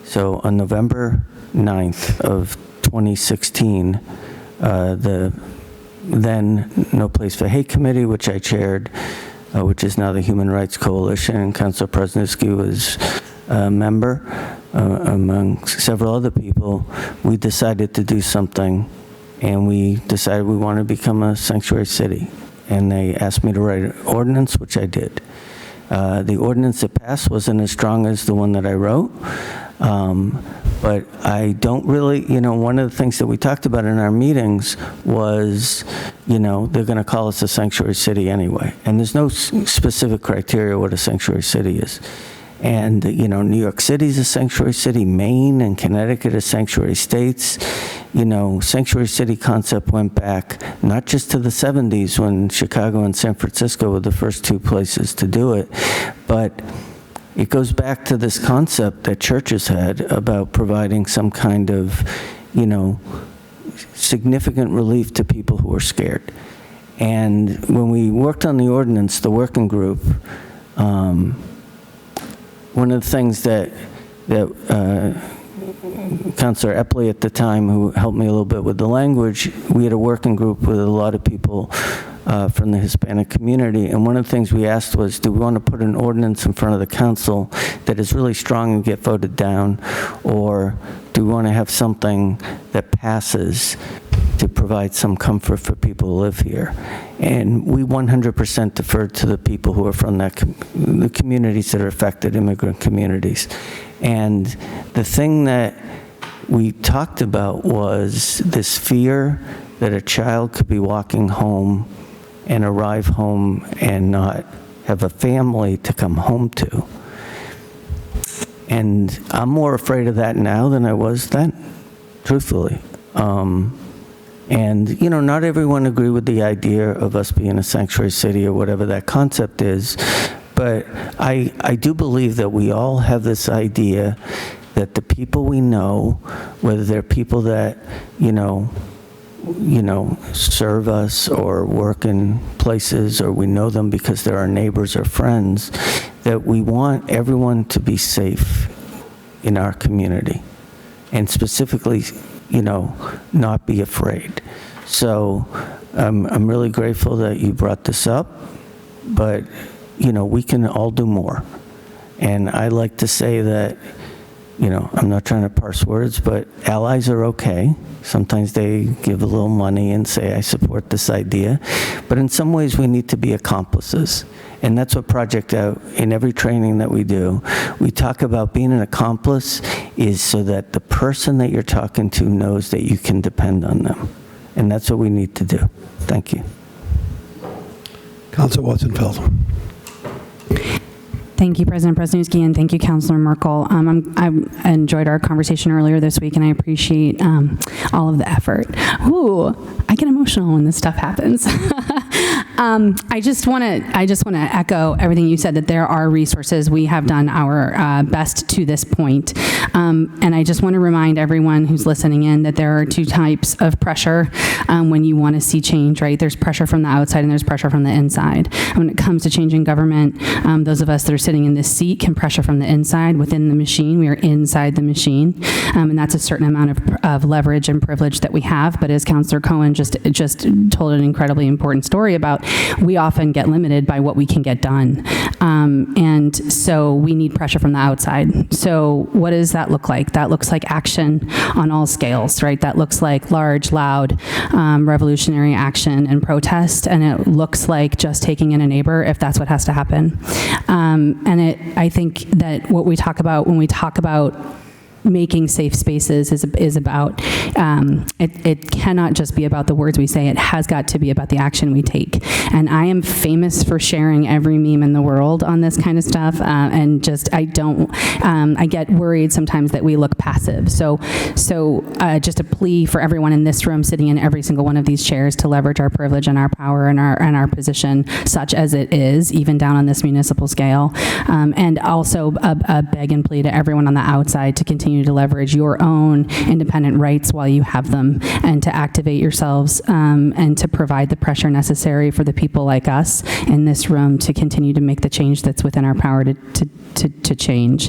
So on November 9th of 2016, the then No Place for Hate Committee, which I chaired, which is now the Human Rights Coalition, and Councilor Prosnowski was a member, among several other people, we decided to do something, and we decided we wanted to become a sanctuary city. And they asked me to write an ordinance, which I did. The ordinance that passed wasn't as strong as the one that I wrote, but I don't really, one of the things that we talked about in our meetings was, they're going to call us a sanctuary city anyway. And there's no specific criteria what a sanctuary city is. And, New York City is a sanctuary city, Maine and Connecticut are sanctuary states. Sanctuary city concept went back not just to the 70s when Chicago and San Francisco were the first two places to do it, but it goes back to this concept that churches had about providing some kind of, significant relief to people who are scared. And when we worked on the ordinance, the working group, one of the things that Councilor Epley at the time, who helped me a little bit with the language, we had a working group with a lot of people from the Hispanic community. And one of the things we asked was, do we want to put an ordinance in front of the council that is really strong and get voted down, or do we want to have something that passes to provide some comfort for people who live here? And we 100% deferred to the people who are from the communities that are affected, immigrant communities. And the thing that we talked about was this fear that a child could be walking home and arrive home and not have a family to come home to. And I'm more afraid of that now than I was then, truthfully. And, you know, not everyone agree with the idea of us being a sanctuary city or whatever that concept is, but I do believe that we all have this idea that the people we know, whether they're people that, you know, serve us or work in places, or we know them because they're our neighbors or friends, that we want everyone to be safe in our community, and specifically, you know, not be afraid. So I'm really grateful that you brought this up, but, you know, we can all do more. And I like to say that, you know, I'm not trying to parse words, but allies are okay. Sometimes they give a little money and say, I support this idea. But in some ways, we need to be accomplices. And that's what Project Out, in every training that we do, we talk about being an accomplice is so that the person that you're talking to knows that you can depend on them. And that's what we need to do. Thank you. Councilor Watson-Feld. Thank you, President Presnewski, and thank you, Councilor Merkel. I enjoyed our conversation earlier this week, and I appreciate all of the effort. Ooh, I get emotional when this stuff happens. I just want to echo everything you said, that there are resources. We have done our best to this point. And I just want to remind everyone who's listening in that there are two types of pressure when you want to see change, right? There's pressure from the outside and there's pressure from the inside. And when it comes to changing government, those of us that are sitting in this seat can pressure from the inside within the machine. We are inside the machine. And that's a certain amount of leverage and privilege that we have. But as Councilor Cohen just told an incredibly important story about, we often get limited by what we can get done. And so we need pressure from the outside. So what does that look like? That looks like action on all scales, right? That looks like large, loud, revolutionary action and protest. And it looks like just taking in a neighbor if that's what has to happen. I think that what we talk about when we talk about making safe spaces is about, it cannot just be about the words we say, it has got to be about the action we take. And I am famous for sharing every meme in the world on this kind of stuff, and just, I get worried sometimes that we look passive. So just a plea for everyone in this room sitting in every single one of these chairs to leverage our privilege and our power and our position, such as it is, even down on this municipal scale. And also a beg and plea to everyone on the outside to continue to leverage your own independent rights while you have them, and to activate yourselves and to provide the pressure necessary for the people like us in this room to continue to make the change that's within our power to change.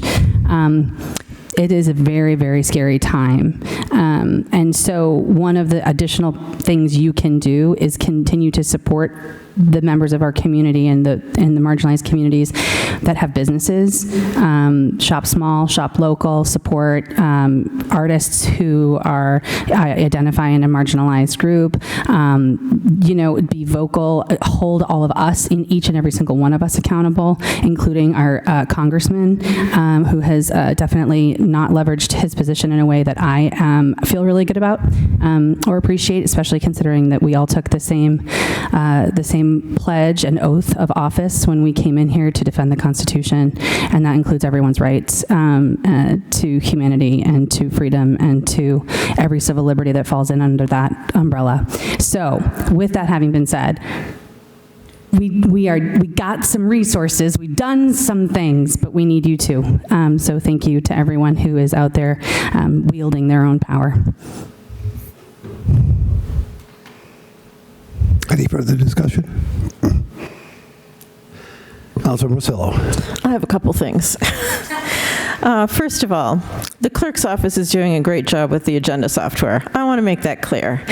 It is a very, very scary time. And so one of the additional things you can do is continue to support the members of our community and the marginalized communities that have businesses. Shop small, shop local, support artists who are identify in a marginalized group. Be vocal, hold all of us, in each and every single one of us, accountable, including our congressman, who has definitely not leveraged his position in a way that I feel really good about or appreciate, especially considering that we all took the same pledge and oath of office when we came in here to defend the Constitution, and that includes everyone's rights to humanity and to freedom and to every civil liberty that falls in under that umbrella. So, with that having been said, we got some resources, we've done some things, but we need you too. So thank you to everyone who is out there wielding their own power. Any further discussion? Councilor Marcello. I have a couple things. First of all, the clerk's office is doing a great job with the agenda software. I want to make that clear.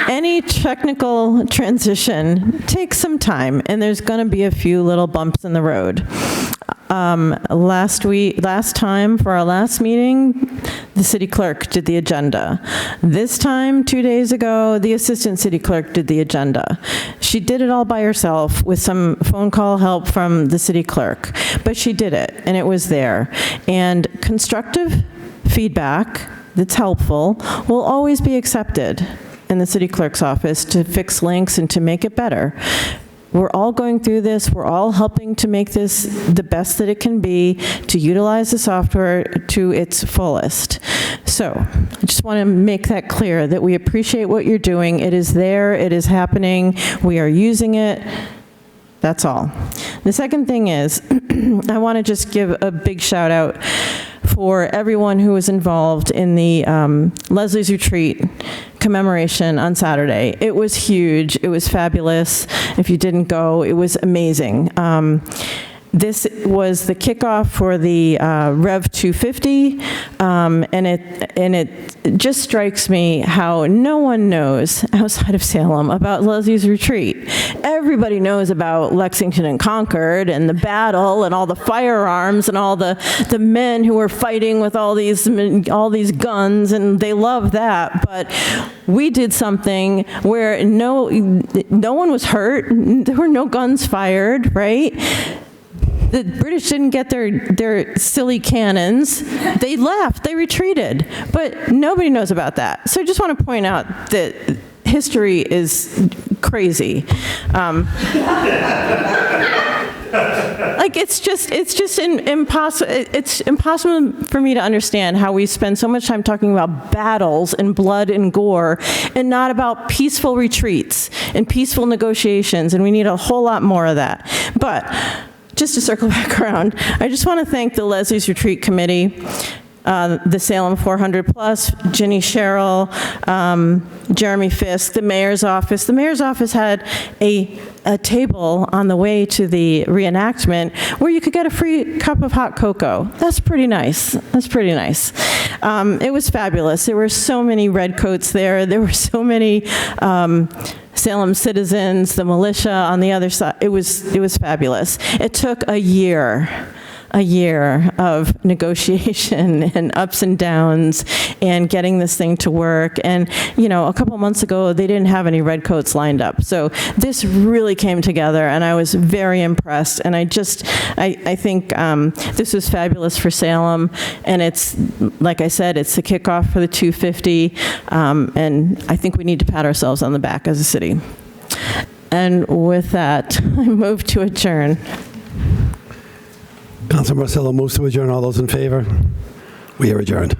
Any technical transition takes some time, and there's going to be a few little bumps in the road. Last time for our last meeting, the city clerk did the agenda. This time, 2 days ago, the assistant city clerk did the agenda. She did it all by herself with some phone call help from the city clerk, but she did it, and it was there. And constructive feedback that's helpful will always be accepted in the city clerk's office to fix links and to make it better. We're all going through this. We're all helping to make this the best that it can be, to utilize the software to its fullest. So I just want to make that clear, that we appreciate what you're doing. It is there. It is happening. We are using it. That's all. The second thing is, I want to just give a big shout out for everyone who was involved in the Leslie's Retreat commemoration on Saturday. It was huge. It was fabulous. If you didn't go, it was amazing. This was the kickoff for the Rev 250, and it just strikes me how no one knows outside of Salem about Leslie's Retreat. Everybody knows about Lexington and Concord and the battle and all the firearms and all the men who were fighting with all these guns, and they love that. But we did something where no one was hurt. There were no guns fired, right? The British didn't get their silly cannons. They left, they retreated, but nobody knows about that. So I just want to point out that history is crazy. Like, it's just impossible. It's impossible for me to understand how we spend so much time talking about battles and blood and gore and not about peaceful retreats and peaceful negotiations, and we need a whole lot more of that. But just to circle back around, I just want to thank the Leslie's Retreat Committee, the Salem 400 Plus, Ginny Sherrill, Jeremy Fisk, the mayor's office. The mayor's office had a table on the way to the reenactment where you could get a free cup of hot cocoa. That's pretty nice. That's pretty nice. It was fabulous. There were so many redcoats there. There were so many Salem citizens, the militia on the other side. It was fabulous. It took a year of negotiation and ups and downs and getting this thing to work. And, you know, a couple months ago, they didn't have any redcoats lined up. So this really came together, and I was very impressed. And I think this was fabulous for Salem. And it's, like I said, it's the kickoff for the 250. And I think we need to pat ourselves on the back as a city. And with that, I move to adjourn. Councilor Marcello moves to adjourn. All those in favor? We are adjourned.